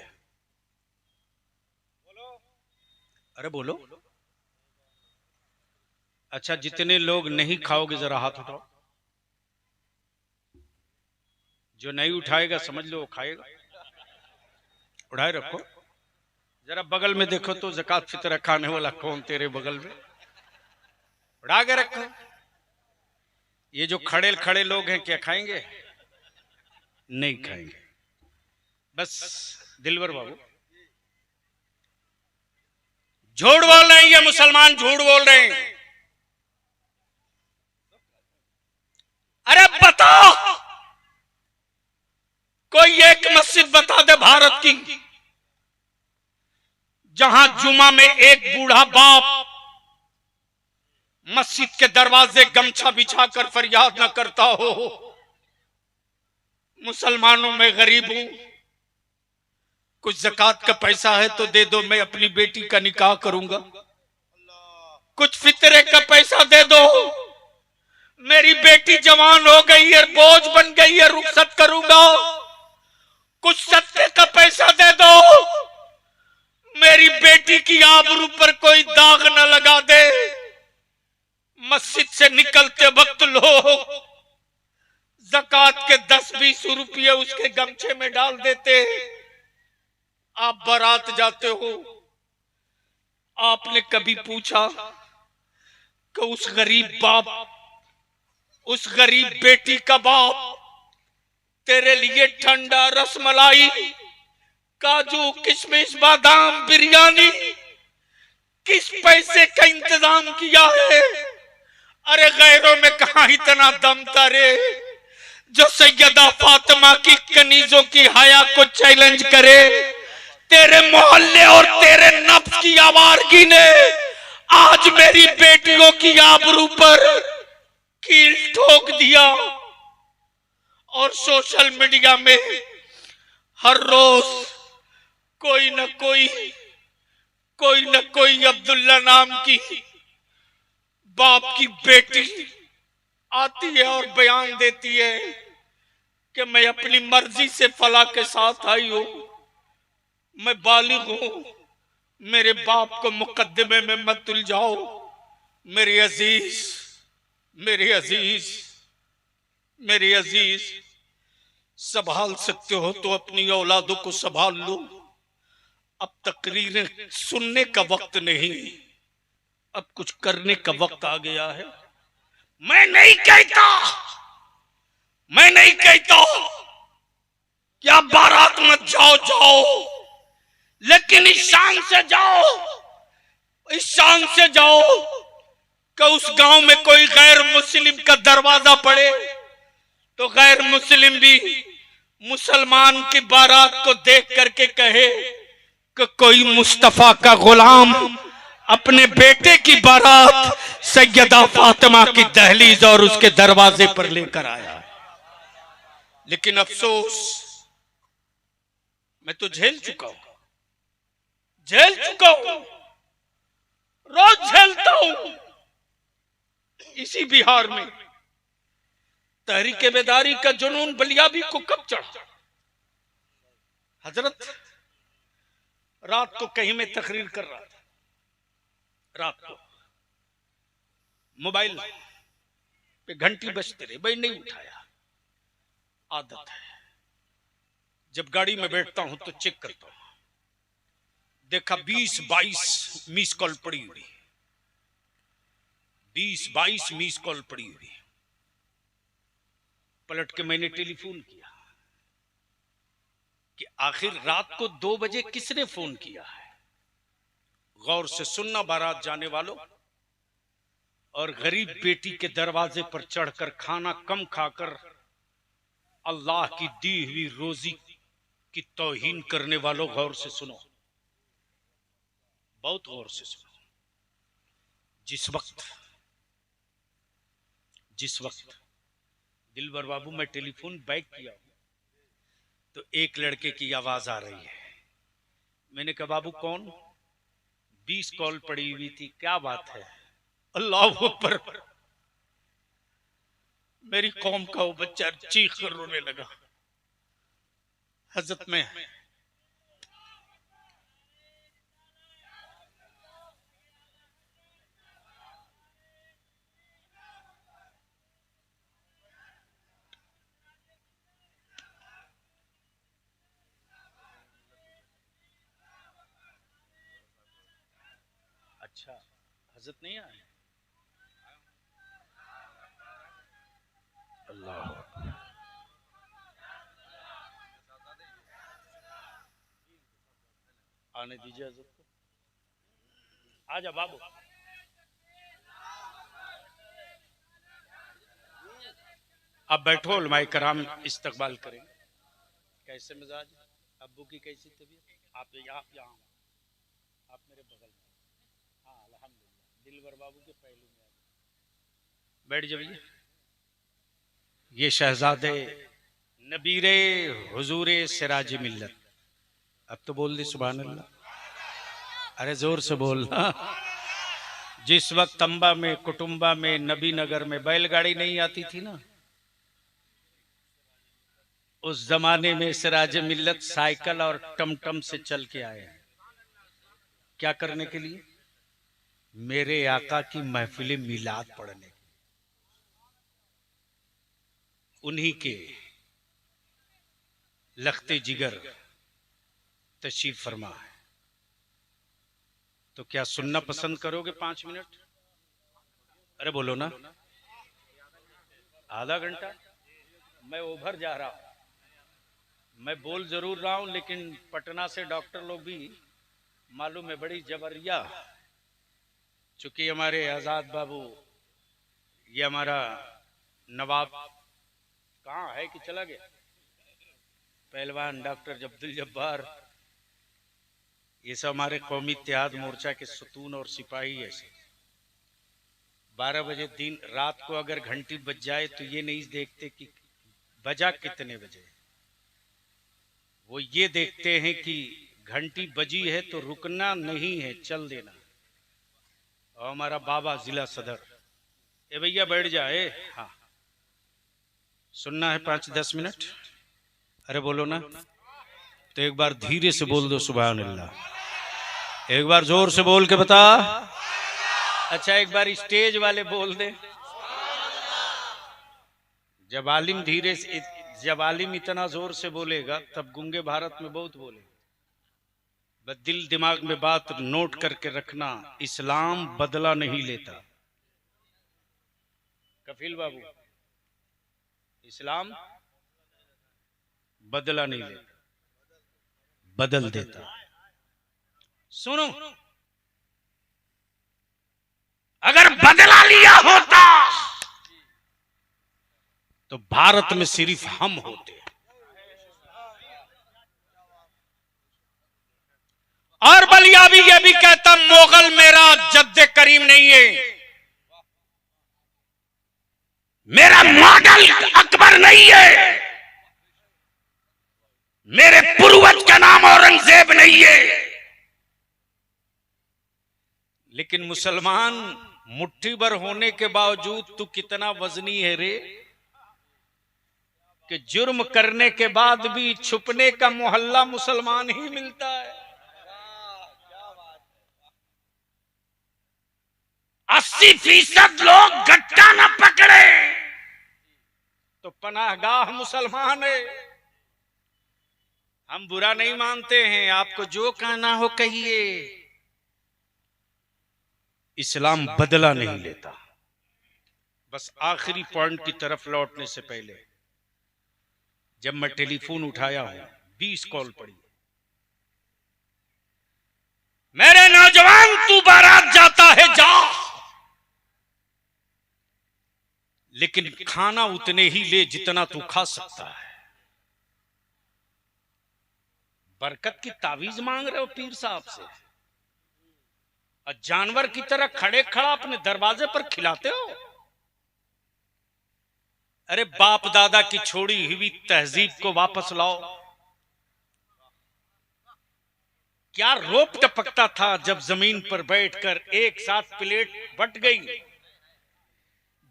अरे बोलो। अच्छा, जितने लोग नहीं खाओगे जरा हाथ उठाओ। जो नहीं उठाएगा समझ लो वो खाएगा। उठाए रखो, जरा बगल में देखो तो ज़कात फितर खाने वाला कौन तेरे बगल में? उठा के रखो। ये जो खड़े खड़े लोग हैं क्या खाएंगे? नहीं खाएंगे। बस दिलवर बाबू झूठ बोल रहे हैं, ये मुसलमान झूठ बोल रहे हैं। अरे बताओ, कोई एक मस्जिद बता दे भारत की जहां जुमा में एक बूढ़ा बाप मस्जिद के दरवाजे गमछा बिछाकर फरियाद न करता हो, मुसलमानों में गरीब हूं, कुछ ज़कात का पैसा है तो दे दो, मैं अपनी बेटी का निकाह करूंगा। कुछ फितरे का पैसा दे दो, मेरी बेटी जवान हो गई है, बोझ बन गई है, रुखसत करूंगा। कुछ सदके का पैसा दे दो, मेरी बेटी की आबरू पर कोई दाग न लगा दे। मस्जिद से निकलते वक्त लोग ज़कात के 10-20 रुपये उसके गमछे में डाल देते। आप बारात जाते हो, आपने कभी पूछा कि उस गरीब बाप, उस गरीब बेटी का बाप तेरे लिए ठंडा रसमलाई, काजू, किशमिश, बादाम, बिरयानी किस पैसे का इंतजाम किया है? अरे गैरों में कहां इतना दम था रे, जो सैयदा फातिमा की कनीजों की हया को चैलेंज करे। तेरे मोहल्ले और तेरे नफ्स की आवारगी ने आज मेरी बेटियों की आबरू पर कील ठोक दिया। और सोशल मीडिया में हर रोज कोई न कोई अब्दुल्ला नाम की बाप की बेटी आती है और बयान देती है कि मैं अपनी मर्जी से फला के साथ आई हूं, मैं बालिग हूं, मेरे बाप को मुकद्दमे में मत उलझाओ। मेरे अजीज, मेरे अजीज, मेरे अजीज, संभाल सकते हो तो अपनी औलादों को संभाल लो। अब तकरीरें सुनने का वक्त नहीं, अब कुछ करने का वक्त आ गया है। मैं नहीं कहता कि आप बारात मत जाओ, लेकिन इस शान से जाओ कि उस गांव में कोई गैर मुस्लिम का दरवाजा पड़े तो गैर मुस्लिम भी मुसलमान की बारात को देख करके कहे कि कोई मुस्तफा का गुलाम अपने बेटे की बारात सैयदा फातिमा की दहलीज और उसके दरवाजे पर लेकर आया है। लेकिन अफसोस, मैं तो झेल चुका हूं, रोज झेलता हूं। इसी बिहार में तहरीके बेदारी का जुनून बलियाबी को कब चढ़ा? हजरत रात को कहीं में तकरीर कर रहा था, रात को मोबाइल पे घंटी बजते रही, भाई नहीं उठाया। आदत है, जब गाड़ी में बैठता हूं तो चेक करता हूं, देखा 20-22 मिस कॉल पड़ी हुई, 20-22 मिस कॉल पड़ी हुई। पलट के मैंने टेलीफोन किया कि आखिर रात को 2 बजे किसने फोन किया है। गौर से सुनना बारात जाने वालों, और गरीब बेटी के दरवाजे पर चढ़कर खाना कम खाकर अल्लाह की दी हुई रोजी की तौहीन करने वालों, गौर से सुनो, बहुत गौर से सुनो। जिस वक्त दिलबर बाबू मैं टेलीफोन बैक किया तो एक लड़के की आवाज आ रही है। मैंने कहा बाबू कौन? 20 कॉल पड़ी हुई थी, क्या बात है? अल्लाह अकबर। मेरी कौम का वो बच्चा चीख कर रोने लगा। हजरत में अच्छा, हजरत नहीं आए? अल्लाह आने दीजिए हजरत को। आजा बाबू। अब बैठो, उलमाए कराम इस्तकबाल करेंगे। कैसे मिजाज, अब्बू की कैसी तबीयत? आप यहाँ आप मेरे बगल में। हाँ अल्हम्दुलिल्लाह, दिलवर बाबू के पहलू में बैठ जाइए। ये शहजादे नबीरे हुजूरे सिराज मिल्लत। अब तो बोल दी सुभान अल्लाह। अरे जोर से बोलना। जिस वक्त तंबा में, कुटुंबा में, नबी नगर में बैलगाड़ी नहीं आती थी ना, उस जमाने में सिराज मिल्लत साइकिल और टमटम से चल के आए हैं। क्या करने के लिए? मेरे आका की महफिल मिलाद पढ़ने। उन्हीं के लखते जिगर तशरीफ फरमा है। तो क्या सुनना पसंद करोगे 5 मिनट? अरे बोलो ना। आधा घंटा? मैं ओभर जा रहा हूं। मैं बोल जरूर रहा हूं, लेकिन पटना से डॉक्टर लोग भी मालूम है बड़ी जबरिया। चूंकि हमारे आजाद बाबू, ये हमारा नवाब कहाँ है कि चला गया, पहलवान डॉक्टर अब्दुल जब्बार, ये सब हमारे कौमी इत्तेहाद मोर्चा के सतून और सिपाही ऐसे। 12 बजे दिन रात को अगर घंटी बज जाए तो ये नहीं देखते कि बजा कितने बजे, वो ये देखते हैं कि घंटी बजी है तो रुकना नहीं है, चल देना। और हमारा बाबा जिला सदर, ए भैया बैठ जाए। हाँ सुनना है 5-10 मिनट। अरे बोलो ना। तो एक बार धीरे से बोल दो सुभान अल्लाह। एक बार जोर से बोल के बता। अच्छा एक बार स्टेज वाले बोल दे। जब आलिम धीरे से, जब आलिम इतना जोर से बोलेगा तब गूंगे भारत में बहुत बोले। बस दिल दिमाग में बात नोट करके रखना, इस्लाम बदला नहीं लेता। कफील बाबू, इस्लाम बदला नहीं लेता, बदल देता। सुनो, अगर बदला लिया होता तो भारत में सिर्फ हम होते। और बलिया भी ये भी कहता मोगल मेरा जद्दे करीम नहीं है, मेरा मॉडल अकबर नहीं है, मेरे पूर्वज का नाम औरंगजेब नहीं है। लेकिन मुसलमान मुट्ठी भर होने के बावजूद तू कितना वजनी है रे, कि जुर्म करने के बाद भी छुपने का मोहल्ला मुसलमान ही मिलता है। 80% लोग गट्टा न पकड़े तो पनाहगाह मुसलमान है। हम बुरा नहीं मानते हैं, आपको जो कहना हो कहिए। इस्लाम बदला नहीं लेता। बस आखिरी पॉइंट की तरफ लौटने से पहले, जब मैं टेलीफोन उठाया हूं 20 कॉल पड़ी, मेरे नौजवान तू बारात जाता है जा, लेकिन खाना उतने ही ले जितना तू खा सकता है। बरकत की तावीज मांग रहे हो पीर साहब से, और जानवर की तरह खड़े खड़ा अपने दरवाजे पर खिलाते हो। अरे बाप दादा की छोड़ी हुई तहजीब को वापस लाओ। क्या रोप टपकता था जब जमीन पर बैठकर एक साथ प्लेट बट गई।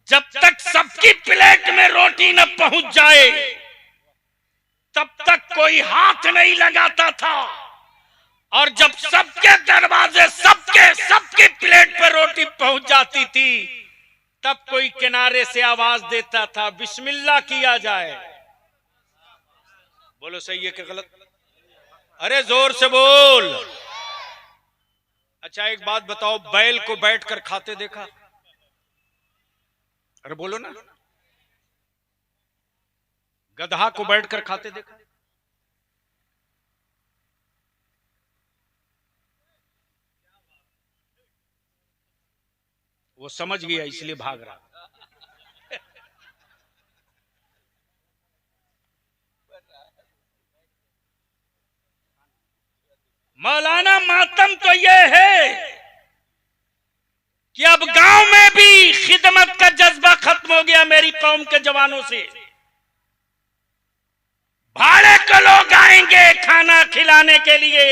जब तक सबकी प्लेट में रोटी न पहुंच जाए तब तक कोई हाथ नहीं लगाता था, और जब सबके दरवाजे सबकी प्लेट पर रोटी पहुंच जाती थी तब कोई किनारे से आवाज देता था बिस्मिल्लाह किया जाए। बोलो सही है कि गलत? अरे जोर से बोल। अच्छा एक बात बताओ, बैल को बैठकर खाते देखा? अरे बोलो ना। गधा को बैठकर खाते देखा? वो समझ गया इसलिए भाग रहा। मौलाना मातम तो ये है कि अब गांव में भी खिदमत का जज्बा खत्म हो गया मेरी कौम के जवानों से। भाड़े के लोग आएंगे खाना खिलाने के लिए,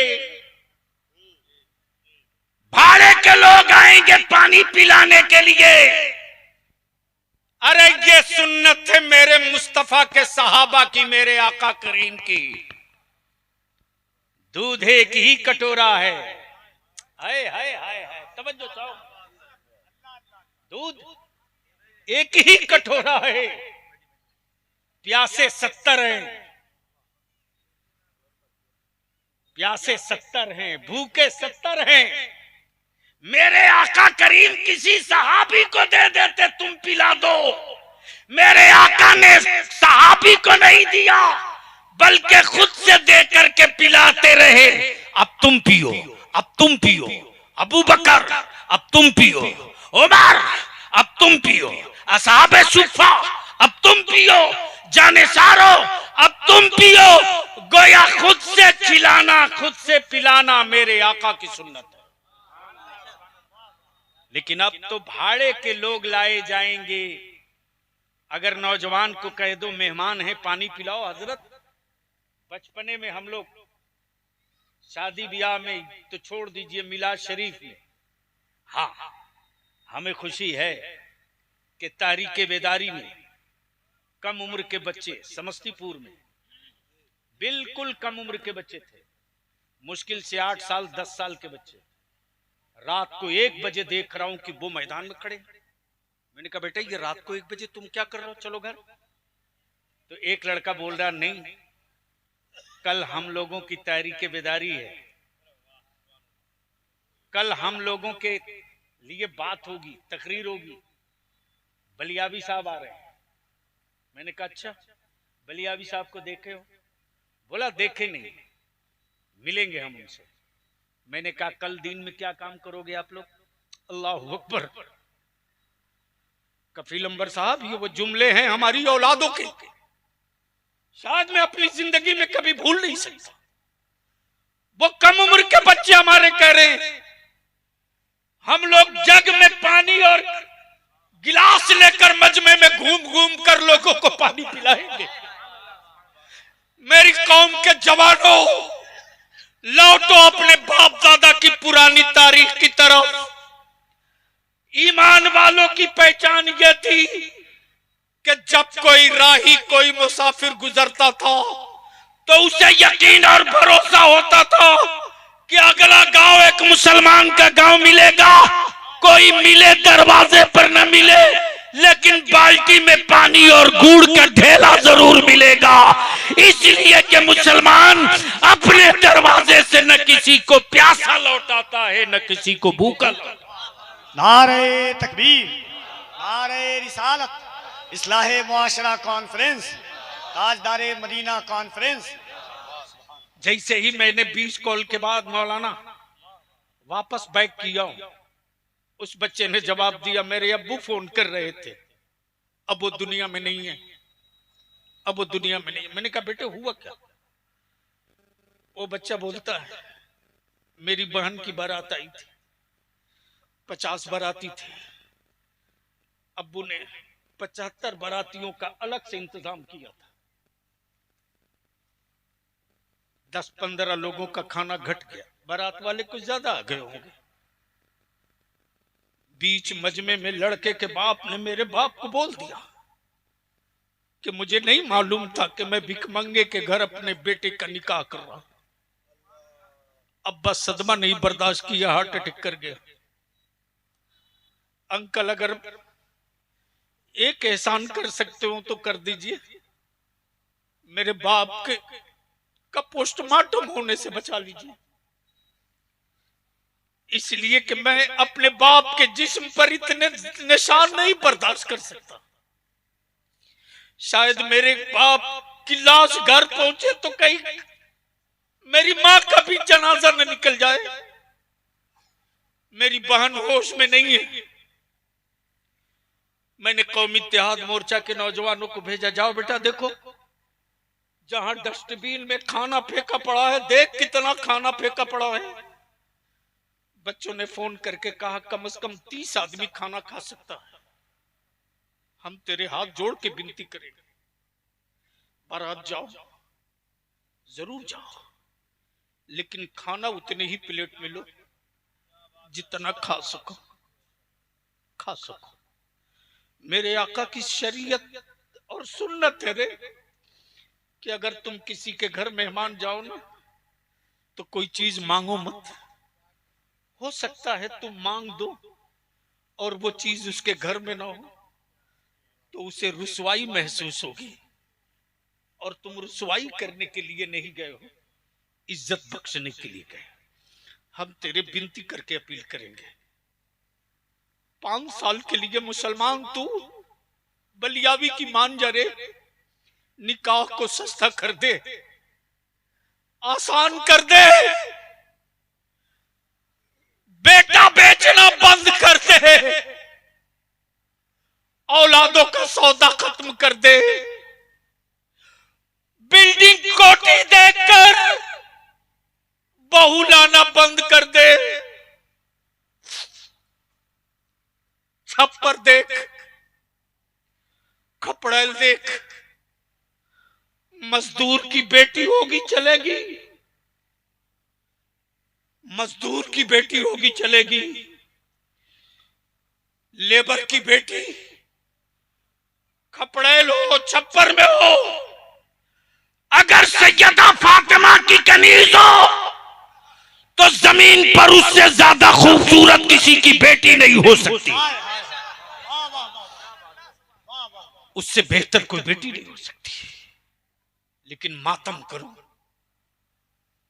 भाड़े के लोग आएंगे पानी पिलाने के लिए। अरे ये सुन्नत है मेरे मुस्तफा के सहाबा की, मेरे आका करीम की। दूध एक ही कटोरा है। हाय हाय हाय हाय, तवज्जो चाहो। दूध एक ही कटोरा है, प्यासे 70 हैं, प्यासे 70 हैं, भूखे 70 हैं। मेरे आका करीम किसी सहाबी को दे देते, तुम पिला दो। मेरे आका ने सहाबी को नहीं दिया, बल्कि खुद से दे करके पिलाते रहे। अब तुम पियो, अब तुम पियो, अबू बकर अब तुम पियो, उमर अब तुम पियो, असहाबे सुफ़ा अब तुम पियो, जानेसारो अब तुम पियो। गोया खुद से खिलाना, खुद से पिलाना मेरे आका की सुन्नत है। लेकिन अब तो भाड़े के लोग लाए जाएंगे। अगर नौजवान को कह दो मेहमान है पानी पिलाओ, हजरत बचपने में हम लोग शादी ब्याह में तो छोड़ दीजिए, मिलाद शरीफ में, हाँ हमें खुशी है कि तारीके बेदारी में कम उम्र के बच्चे, समस्तीपुर में बिल्कुल कम उम्र के बच्चे थे, मुश्किल से 8 साल 10 साल के बच्चे। रात को 1 बजे देख रहा हूं कि वो मैदान में खड़े। मैंने कहा बेटा ये रात को 1 बजे तुम क्या कर रहे हो, चलो घर। तो एक लड़का बोल रहा नहीं, कल हम लोगों की तारीके बेदारी है, कल हम लोगों के लिए बात होगी, तकरीर होगी, बलियावी साहब आ रहे हैं। मैंने कहा अच्छा बलियावी साहब को देखे हो? बोला देखे नहीं, मिलेंगे हम उनसे। मैंने कहा कल दिन में क्या काम करोगे आप लोग? अल्लाह अकबर। कफील अंबर साहब ये वो जुमले हैं हमारी औलादों के, शायद मैं अपनी जिंदगी में कभी भूल नहीं सकता। वो कम उम्र के बच्चे हमारे कह रहे हैं हम लोग जग में पानी और गिलास लेकर मजमे में घूम घूम कर लोगों को पानी पिलाएंगे। मेरी कौम के जवानों, लौटो अपने बाप दादा की पुरानी तारीख की तरफ। ईमान वालों की पहचान ये थी कि जब कोई राही, कोई मुसाफिर गुजरता था तो उसे यकीन और भरोसा होता था कि अगला गांव एक मुसलमान का गांव मिलेगा। कोई मिले दरवाजे पर न मिले, लेकिन बाल्टी में पानी और गुड़ का ढेला जरूर मिलेगा। इसलिए कि मुसलमान अपने दरवाजे से न किसी को प्यासा लौटाता है न किसी को भूखा। नारे तकबीर, नारे रिसालत, इस्लाहे मुआशरा कॉन्फ्रेंस, ताजदारे मदीना कॉन्फ्रेंस। जैसे ही मैंने 20 कॉल के बाद मौलाना वापस बैक किया, उस बच्चे ने जवाब दिया मेरे अब्बू फोन कर रहे थे, अब वो दुनिया में नहीं है, अब वो दुनिया में नहीं है। मैंने कहा बेटे हुआ क्या? वो बच्चा बोलता है मेरी बहन की बारात आई थी, 50 बाराती थे, अब्बू ने 75 बारातियों का अलग से इंतजाम किया था। 10-15 लोगों का खाना घट गया, बारात वाले कुछ ज्यादा आ गए होंगे। बीच मजमे में लड़के के बाप ने मेरे बाप को बोल दिया कि मुझे नहीं मालूम था कि मैं भिखमंगे के घर अपने बेटे का निकाह कर रहा। अब बस सदमा नहीं बर्दाश्त किया, हार्ट अटैक कर गया। अंकल अगर एक एहसान कर सकते हो तो कर दीजिए, मेरे बाप के का पोस्टमार्टम होने से बचा लीजिए। इसलिए कि मैं अपने बाप के जिस्म पर इतने निशान नहीं बर्दाश्त कर सकता। शायद मेरे बाप की लाश घर पहुंचे तो कहीं मेरी मां का भी जनाजा न निकल जाए। मेरी बहन होश में नहीं है, मैंने कौमी इत्तेहाद मोर्चा के नौजवानों को भेजा, जाओ बेटा देखो जहां डस्टबिन में खाना फेंका पड़ा है, देख कितना खाना फेंका पड़ा है। बच्चों ने फोन करके कहा कम से कम 30 आदमी खाना खा सकता है। हम तेरे हाथ जोड़ के विनती करेंगे, बारात जाओ, जरूर जाओ, लेकिन खाना उतने ही प्लेट में लो जितना खा सको, खा सको। मेरे आका की शरीयत और सुन्नत है रे कि अगर तुम किसी के घर मेहमान जाओ ना तो कोई चीज मांगो मत। हो सकता है तुम मांग दो और वो चीज उसके घर में ना हो तो उसे रुसवाई महसूस होगी, और तुम रुसवाई करने के लिए नहीं गए हो, इज्जत बख्शने के लिए गए। हम तेरे विनती करके अपील करेंगे, 5 साल के लिए मुसलमान तू बलियावी की मान जा रे, निकाह को सस्ता कर दे, आसान कर दे, बेटा बेचना बंद कर दे, औलादों का सौदा खत्म कर दे, बिल्डिंग कोठी देकर बहू लाना बंद कर दे, छप्पर देख, खपड़ेल देख, मजदूर की बेटी होगी चलेगी, मजदूर की बेटी होगी चलेगी, लेबर की बेटी खपड़ेल हो, छप्पर में हो, अगर सैयदा फातिमा की कनीज हो तो जमीन पर उससे ज्यादा खूबसूरत किसी की बेटी नहीं हो सकती, उससे बेहतर कोई बेटी नहीं हो सकती। लेकिन मातम करो,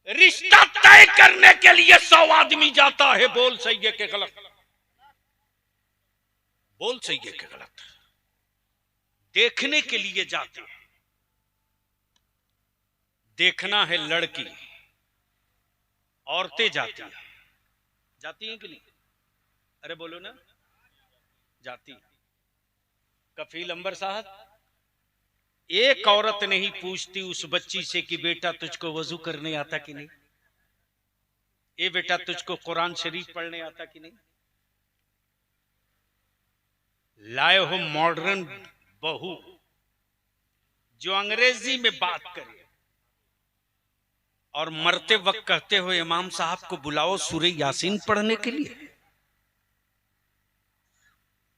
रिश्ता तय करने के लिए 100 आदमी जाता है, बोल सही है कि गलत, बोल सही है कि गलत, देखने के लिए जाते हैं। देखना है लड़की, औरतें जाती हैं, जाती हैं कि नहीं? अरे बोलो ना, जाती। कफील अंबर साहब, एक औरत नहीं पूछती उस बच्ची से कि बेटा तुझको वजू करने आता कि नहीं, ए बेटा तुझको कुरान शरीफ पढ़ने आता कि नहीं। लाए हो मॉडर्न बहू जो अंग्रेजी में बात करे और मरते वक्त कहते हो इमाम साहब को बुलाओ सूरे यासीन पढ़ने के लिए।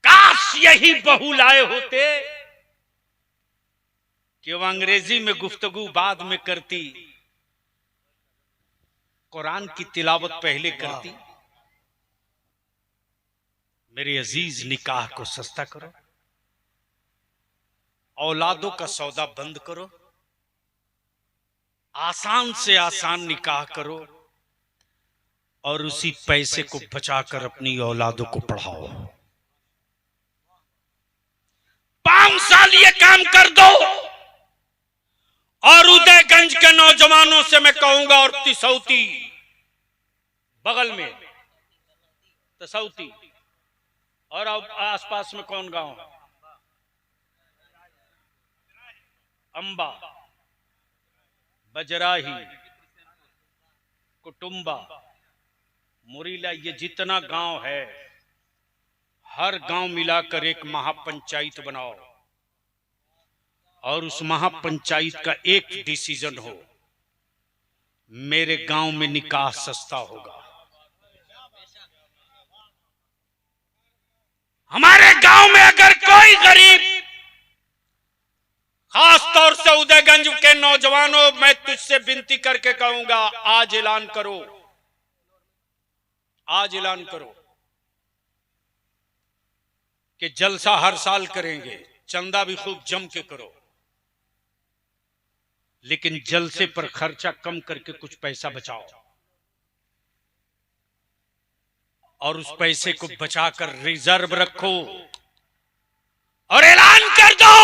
काश यही बहू लाए होते कि वो अंग्रेजी में गुफ्तगू बाद में करती, कुरान की तिलावत पहले करती। मेरे अजीज, निकाह को सस्ता करो, औलादों का सौदा बंद करो, आसान से आसान निकाह करो और उसी पैसे को बचाकर अपनी औलादों को पढ़ाओ। 5 साल ये काम कर दो और उदयगंज के नौजवानों से मैं कहूंगा, और तिसौती बगल में तिसौती और आसपास में कौन गांव है, अंबा, बजराही, कुटुंबा, मुरीला, ये जितना गांव है, हर गांव मिलाकर एक महापंचायत बनाओ और उस महापंचायत का एक डिसीजन हो, मेरे गांव में निकाह सस्ता होगा। हमारे गांव में अगर कोई गरीब, खास तौर से उदयगंज के नौजवानों, मैं तुझसे विनती करके कहूंगा, आज ऐलान करो, आज ऐलान करो कि जलसा हर साल करेंगे, चंदा भी खूब जम के करो, लेकिन जलसे पर खर्चा कम करके कुछ पैसा बचाओ और उस पैसे को बचाकर रिजर्व रखो और ऐलान कर दो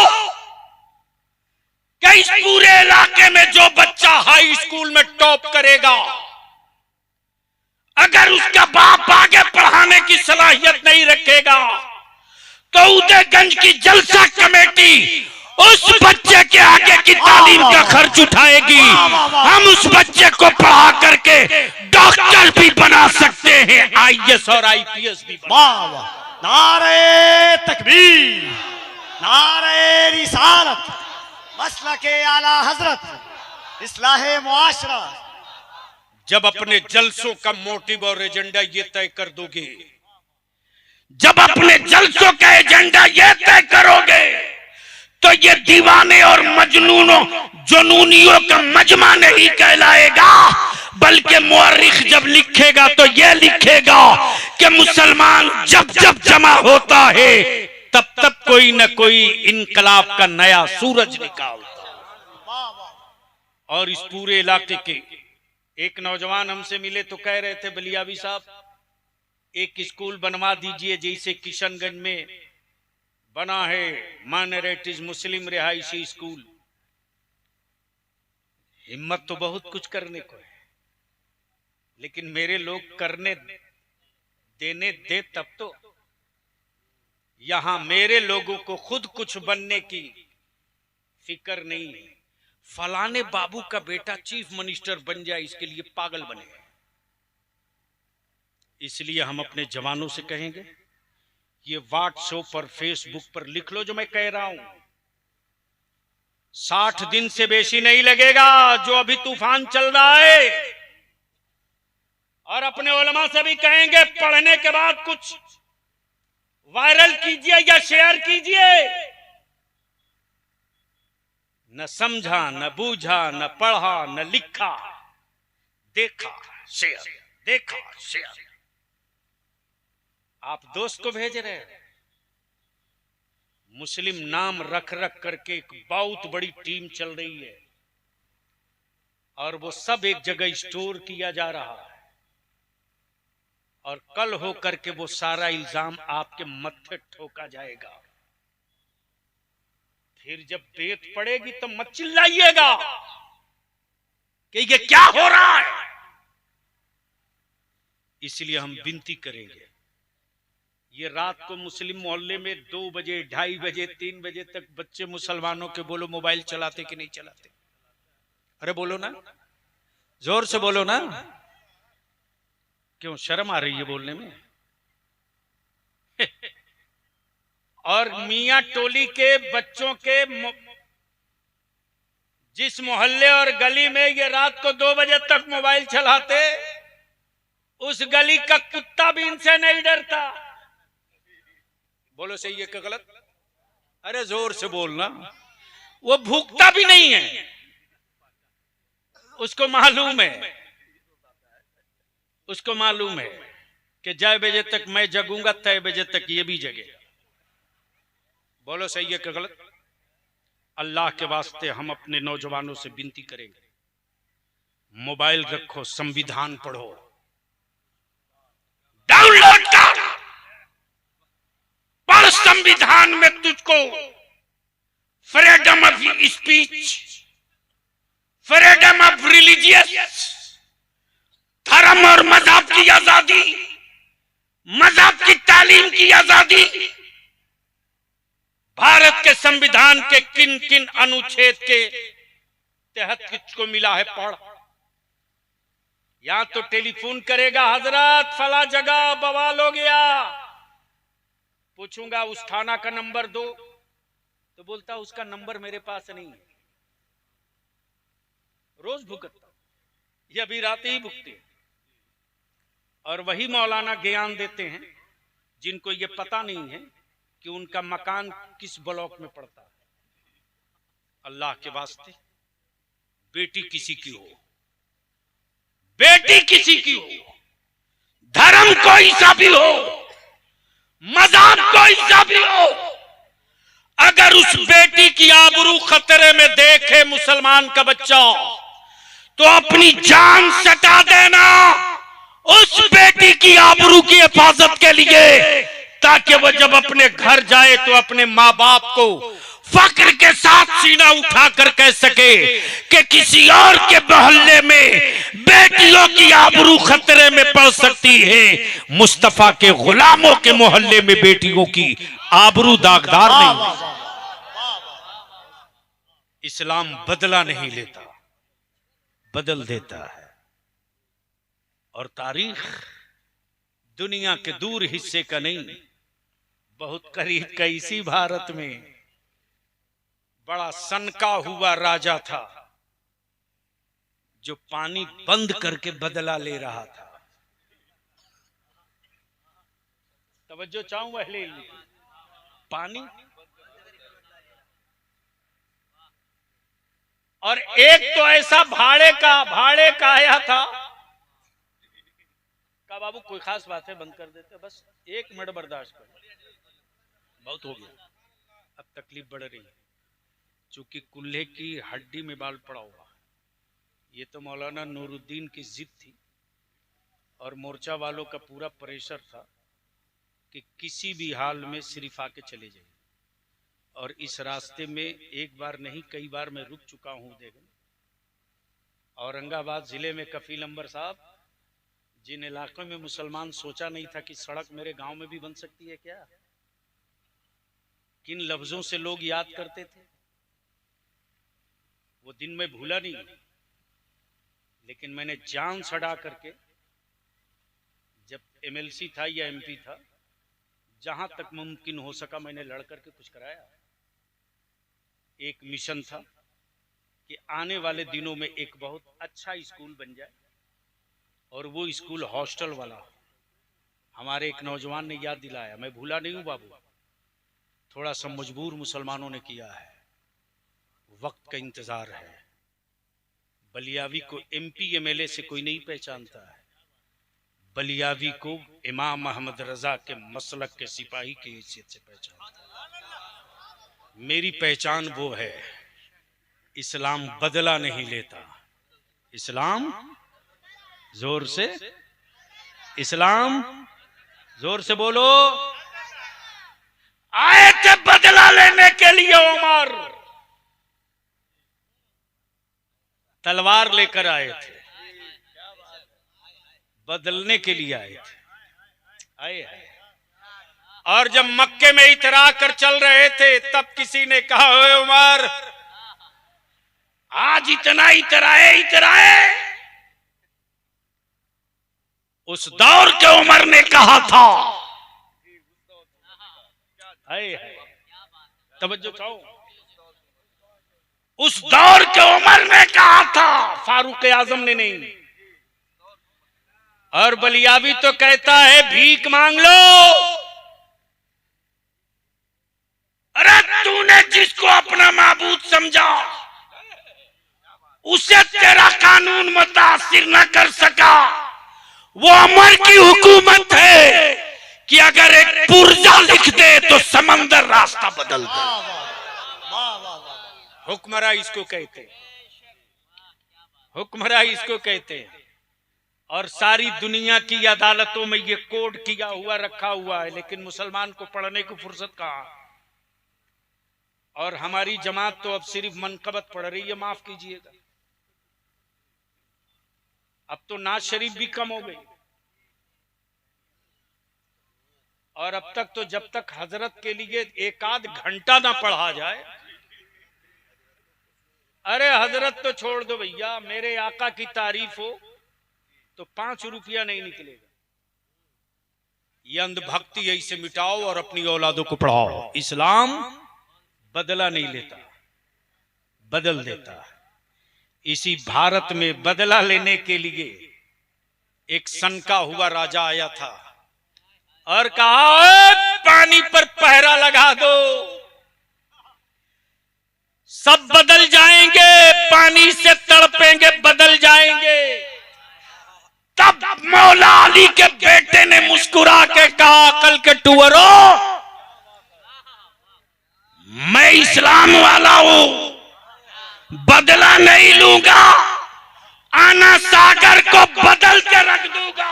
कि इस पूरे इलाके में जो बच्चा हाई स्कूल में टॉप करेगा, अगर उसका बाप आगे पढ़ाने की सलाहियत नहीं रखेगा तो उदयगंज की जलसा कमेटी उस बच्चे के आगे की तालीम का खर्च उठाएगी। हम उस बच्चे को पढ़ा करके डॉक्टर भी बना सकते हैं, IAS और IPS भी। वाह वाह, नारे तकबीर, नारे रिसालत, मसलके आला हजरत, इस्लाहे मुआशरा। जब अपने जलसों का मोटिव और एजेंडा ये तय कर दोगे, जब अपने जलसों का एजेंडा ये तय करोगे, तो ये दीवाने और मजनूनों जुनूनियों का मजमा नहीं कहलाएगा, बल्कि मुअर्रिख जब लिखेगा तो ये लिखेगा कि मुसलमान जब जब जमा होता है तब तब कोई न कोई इनकलाब का नया सूरज निकालता। और इस पूरे इलाके के एक नौजवान हमसे मिले तो कह रहे थे, बलियावी साहब एक स्कूल बनवा दीजिए जैसे किशनगंज में बना है माइनॉरिटीज मुस्लिम रिहायशी स्कूल। हिम्मत तो बहुत कुछ करने को है, लेकिन मेरे लोग करने देने दे तब तो। यहां मेरे लोगों को खुद कुछ बनने की फिक्र नहीं है। फलाने बाबू का बेटा चीफ मिनिस्टर बन जाए इसके लिए पागल बने। इसलिए हम अपने जवानों से कहेंगे, ये व्हाट्सएप पर फेसबुक पर लिख लो जो मैं कह रहा हूं। 60 दिन से बेशी नहीं लगेगा जो अभी तूफान चल रहा है। और अपने उलमा से भी कहेंगे, पढ़ने के बाद कुछ वायरल कीजिए या शेयर कीजिए। न समझा, न बूझा, न पढ़ा, न लिखा, देखा शेयर, देखा शेयर। आप दोस्त को भेज रहे हैं, मुस्लिम नाम रख रख करके एक बहुत बड़ी टीम चल रही है और वो सब एक जगह स्टोर किया जा रहा है। और कल हो करके वो सारा इल्जाम आपके मत्थे ठोका जाएगा। फिर जब बेत पड़ेगी तो मत चिल्लाइएगा कि ये क्या हो रहा है। इसलिए हम विनती करेंगे, ये रात को मुस्लिम मोहल्ले में 2 बजे, 2:30 बजे, 3 बजे तक बच्चे मुसलमानों के बोलो मोबाइल चलाते कि नहीं चलाते? अरे बोलो ना, जोर से बोलो ना। क्यों शर्म आ रही है बोलने में? और मियां टोली के बच्चों के जिस मोहल्ले और गली में ये रात को 2 बजे तक मोबाइल चलाते, उस गली का कुत्ता भी इनसे नहीं डरता। बोलो सही है कि गलत? अरे जोर से बोलना। वो भूखता भी नहीं है, उसको मालूम है, उसको मालूम है कि जय बजे तक मैं जगूंगा तय बजे तक ये भी जगेगा। बोलो सही है कि गलत? अल्लाह के वास्ते हम अपने नौजवानों से विनती करेंगे, मोबाइल रखो, संविधान पढ़ो, डाउनलोड कर, पढ़। संविधान में तुझको freedom of speech, freedom of religious, धर्म और मजहब की आजादी, मजहब की तालीम की आजादी भारत के संविधान के किन किन अनुच्छेद के तहत किसको मिला है पढ़। या तो टेलीफोन करेगा, हजरत फला जगह बवाल हो गया, पूछूंगा उस थाना का नंबर दो, तो बोलता उसका नंबर मेरे पास नहीं है। रोज भुगतता, ये अभी रात ही भुगते। और वही मौलाना ज्ञान देते हैं जिनको ये पता नहीं है कि उनका मकान किस ब्लॉक में पड़ता है। अल्लाह के वास्ते बेटी किसी की हो, बेटी किसी की हो, धर्म कोई सा भी हो, मजहब कोई सा भी हो, अगर उस बेटी की आबरू खतरे में देखे मुसलमान का बच्चा तो अपनी जान सटा देना उस बेटी की आबरू की हिफाजत के लिए, ताकि वो जब अपने घर जाए तो अपने माँ बाप को फक्र के साथ सीना उठाकर कह सके कि किसी और के मोहल्ले में बेटियों की आबरू खतरे में पड़ सकती है, मुस्तफा के गुलामों के मोहल्ले में बेटियों की आबरू दागदार वाह नहीं वाह हुई। वाह। इस्लाम बदला नहीं लेता, बदल देता है। और तारीख दुनिया के दूर हिस्से का नहीं, बहुत करीब का इसी भारत में बड़ा सनका हुआ राजा था जो पानी बंद करके बदला ले रहा था। तवज्जो चाहूं पहले पानी, और एक तो ऐसा भाड़े का आया था। का बाबू कोई खास बात है, बंद कर देते, बस 1 मिनट बर्दाश्त करो, बहुत हो गया, अब तकलीफ बढ़ रही है। चूंकि कुल्हे की हड्डी में बाल पड़ा हुआ, ये तो मौलाना नूरुद्दीन की जिद थी और मोर्चा वालों का पूरा प्रेशर था कि किसी भी हाल में सिर्फ आके चले जाइए। और इस रास्ते में एक बार नहीं कई बार मैं रुक चुका हूं। देखो औरंगाबाद जिले में कफील अंबर साहब, जिन इलाकों में मुसलमान सोचा नहीं था कि सड़क मेरे गांव में भी बन सकती है क्या, किन लफ्जों से लोग याद करते थे, वो दिन मैं भूला नहीं। लेकिन मैंने जान छड़ा करके, जब एमएलसी था या एमपी था, जहां तक मुमकिन हो सका मैंने लड़ करके कुछ कराया। एक मिशन था कि आने वाले दिनों में एक बहुत अच्छा स्कूल बन जाए, और वो स्कूल हॉस्टल वाला। हमारे एक नौजवान ने याद दिलाया, मैं भूला नहीं हूं बाबू, थोड़ा सा मजबूर मुसलमानों ने किया है, वक्त का इंतजार है। बलियावी को एमपी एमएलए से कोई नहीं पहचानता है, बलियावी को इमाम अहमद रजा के मसलक के सिपाही की हैसियत से पहचानता है। मेरी पहचान वो है, इस्लाम बदला नहीं लेता। इस्लाम जोर से, इस्लाम जोर से बोलो। आए थे बदला लेने के लिए उमर, तलवार लेकर आए थे, बदलने के लिए आए थे। आए और जब मक्के में इतरा कर चल रहे थे, तब किसी ने कहा, ओए उमर, आज इतना इतराए। उस दौर के उमर ने कहा था, तवज्जो चाहो, उस दौर के उमर ने कहा था, फारूक आजम ने नहीं। और बलियावी तो कहता है भीख मांग लो। अरे तूने जिसको अपना माबूद समझा, उसे तेरा कानून मुतासिर न कर सका। वो अमर की हुकूमत है कि अगर एक पुर्जा लिख दे तो समंदर रास्ता बदल दे। हुक्मरा इसको कहते हैं, हुक्मरा इसको कहते हैं। और सारी दुनिया की अदालतों में ये कोड किया हुआ रखा हुआ है, लेकिन मुसलमान को पढ़ने की फुर्सत कहां। और हमारी जमात तो अब सिर्फ मनकबत पढ़ रही है, माफ कीजिएगा। अब तो नाज शरीफ भी कम हो गई। और अब तक तो जब तक हजरत के लिए एक आध घंटा ना पढ़ा जाए, अरे हजरत तो छोड़ दो भैया, मेरे आका की तारीफ हो तो 5 रुपया नहीं निकलेगा। ये अंधभक्ति ऐसे मिटाओ और अपनी औलादों को पढ़ाओ। इस्लाम बदला नहीं लेता, बदल देता है। इसी भारत में बदला लेने के लिए एक सनका हुआ राजा आया था और कहा, पानी पर पहरा लगा दो, सब बदल जाएंगे, पानी से तड़पेंगे, बदल जाएंगे। तब मौला अली के बेटे ने मुस्कुरा के कहा, अकल के टुअरों, मैं इस्लाम वाला हूं, बदला नहीं लूंगा, आना सागर को बदल के रख दूंगा।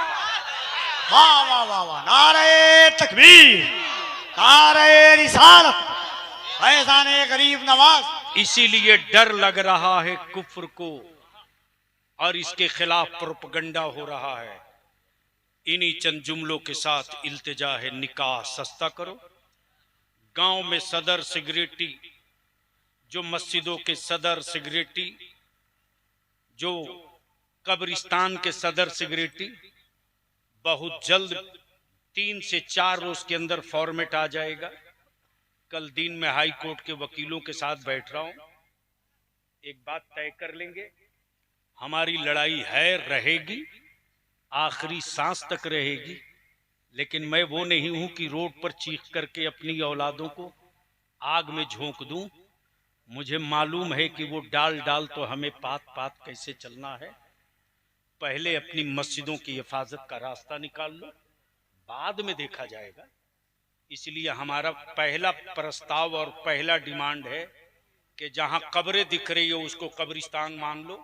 वाह वाह वाह वाह, नारे तकबीर, नारे रिसालत, फैज़ाने गरीब नवाज। इसीलिए डर लग रहा है कुफ्र को और इसके खिलाफ प्रोपगंडा हो रहा है। इन्हीं चंद जुमलों के साथ इल्तिजा है, निकाह सस्ता करो, गांव में सदर सिगरेटी, जो मस्जिदों के सदर सिगरेटी, जो कब्रिस्तान के सदर सिगरेटी, बहुत जल्द 3 से 4 रोज के अंदर फॉर्मेट आ जाएगा। कल दिन में हाई कोर्ट के वकीलों के साथ बैठ रहा हूं, एक बात तय कर लेंगे, हमारी लड़ाई है, रहेगी, आखिरी सांस तक रहेगी। लेकिन मैं वो नहीं हूं कि रोड पर चीख करके अपनी औलादों को आग में झोंक दूं। मुझे मालूम है कि वो डाल डाल तो हमें पात पात कैसे चलना है। पहले अपनी मस्जिदों की हिफाजत का रास्ता निकाल लो, बाद में देखा जाएगा। इसलिए हमारा पहला प्रस्ताव और पहला डिमांड है कि जहां कब्रें दिख रही हो उसको कब्रिस्तान मान लो,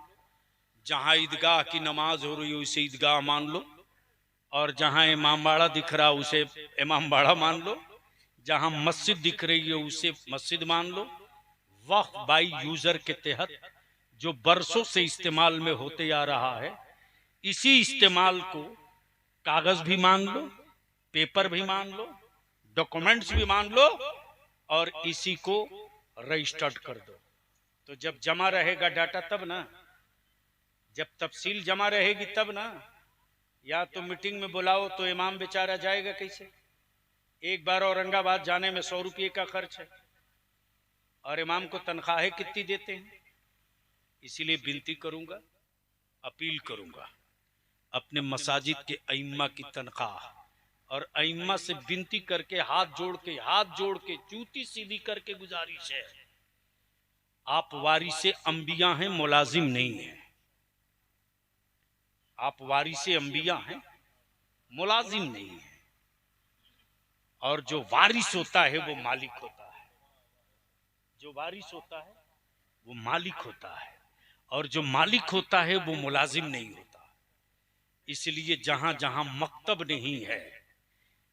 जहां ईदगाह की नमाज हो रही हो उसे ईदगाह मान लो, और जहां इमामबाड़ा दिख रहा उसे इमामबाड़ा मान लो, जहां मस्जिद दिख रही है उसे मस्जिद मान लो। वक्फ बाई यूजर के तहत जो बरसों से इस्तेमाल में होते आ रहा है, इसी इस्तेमाल को कागज भी मान लो, पेपर भी मान लो, डॉक्यूमेंट्स भी मान लो, और इसी को रजिस्टर्ड कर दो। तो जब जमा रहेगा डाटा तब ना, जब तफसील जमा रहेगी तब ना। या तो मीटिंग में बुलाओ तो इमाम बेचारा जाएगा कैसे? एक बार औरंगाबाद जाने में 100 रुपये का खर्च है, और इमाम को तनख्वाहें कितनी देते हैं। इसीलिए विनती करूंगा, अपील करूंगा, अपने मसाजिद के अइम्मा की तनख्वाह, और अइम्मा से विनती करके हाथ जोड़ के जूती सीधी करके गुजारिश है, आप वारिसे अंबिया हैं, मुलाजिम नहीं है। आप वारिसे अंबिया हैं, मुलाजिम नहीं है। और जो वारिस होता है वो मालिक होता है, जो वारिस होता है वो मालिक होता है, और जो मालिक होता है वो मुलाजिम नहीं होता। इसलिए जहां जहां मकतब नहीं है,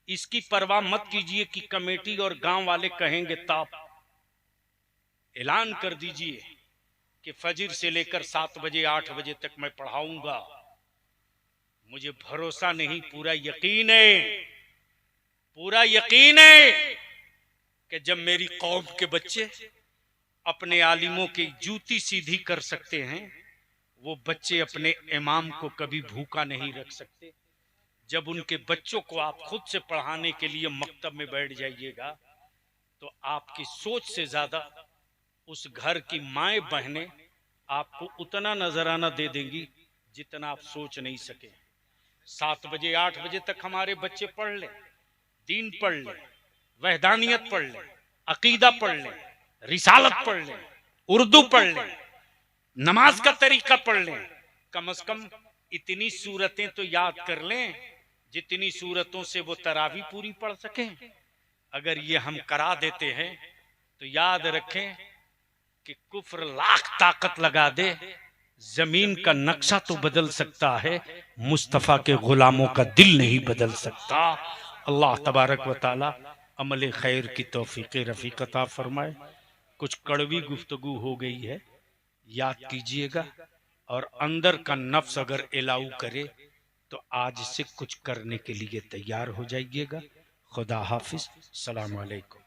इसकी परवाह मत कीजिए कि कमेटी और गांव वाले कहेंगे ताप। ऐलान कर दीजिए कि फजर से लेकर 7 बजे 8 बजे तक मैं पढ़ाऊंगा। मुझे भरोसा नहीं, पूरा यकीन है कि जब मेरी कौम के बच्चे अपने आलिमों की जूती सीधी कर सकते हैं, वो बच्चे अपने इमाम को कभी भूखा नहीं रख सकते। जब उनके बच्चों को आप खुद से पढ़ाने के लिए मकतब में बैठ जाइएगा, तो आपकी सोच से ज्यादा उस घर की माएं बहनें आपको उतना नजराना दे देंगी जितना आप सोच नहीं सके। 7 बजे 8 बजे तक हमारे बच्चे पढ़ लें, दीन पढ़ लें, वहदानियत पढ़ लें, अकीदा पढ़ लें, रिसालत पढ़ लें, उर्दू पढ़ लें, नमाज का तरीका पढ़ लें। कम से कम इतनी सूरतें तो याद कर लें जितनी सूरतों से वो तरावी पूरी पढ़ सकें। अगर ये हम करा देते हैं तो याद रखें कि कुफ्र लाख ताकत लगा दे, जमीन का नक्शा तो बदल सकता है, मुस्तफा के गुलामों का दिल नहीं बदल सकता। अल्लाह तबारक व तआला अमल खैर की तौफीक रफीक अता फरमाए। कुछ कड़वी गुफ्तगू हो गई है, याद कीजिएगा, और अंदर का नफ्स अगर एलाऊ करे तो आज से कुछ करने के लिए तैयार हो जाइएगा। खुदा हाफिज, सलाम अलैकुम।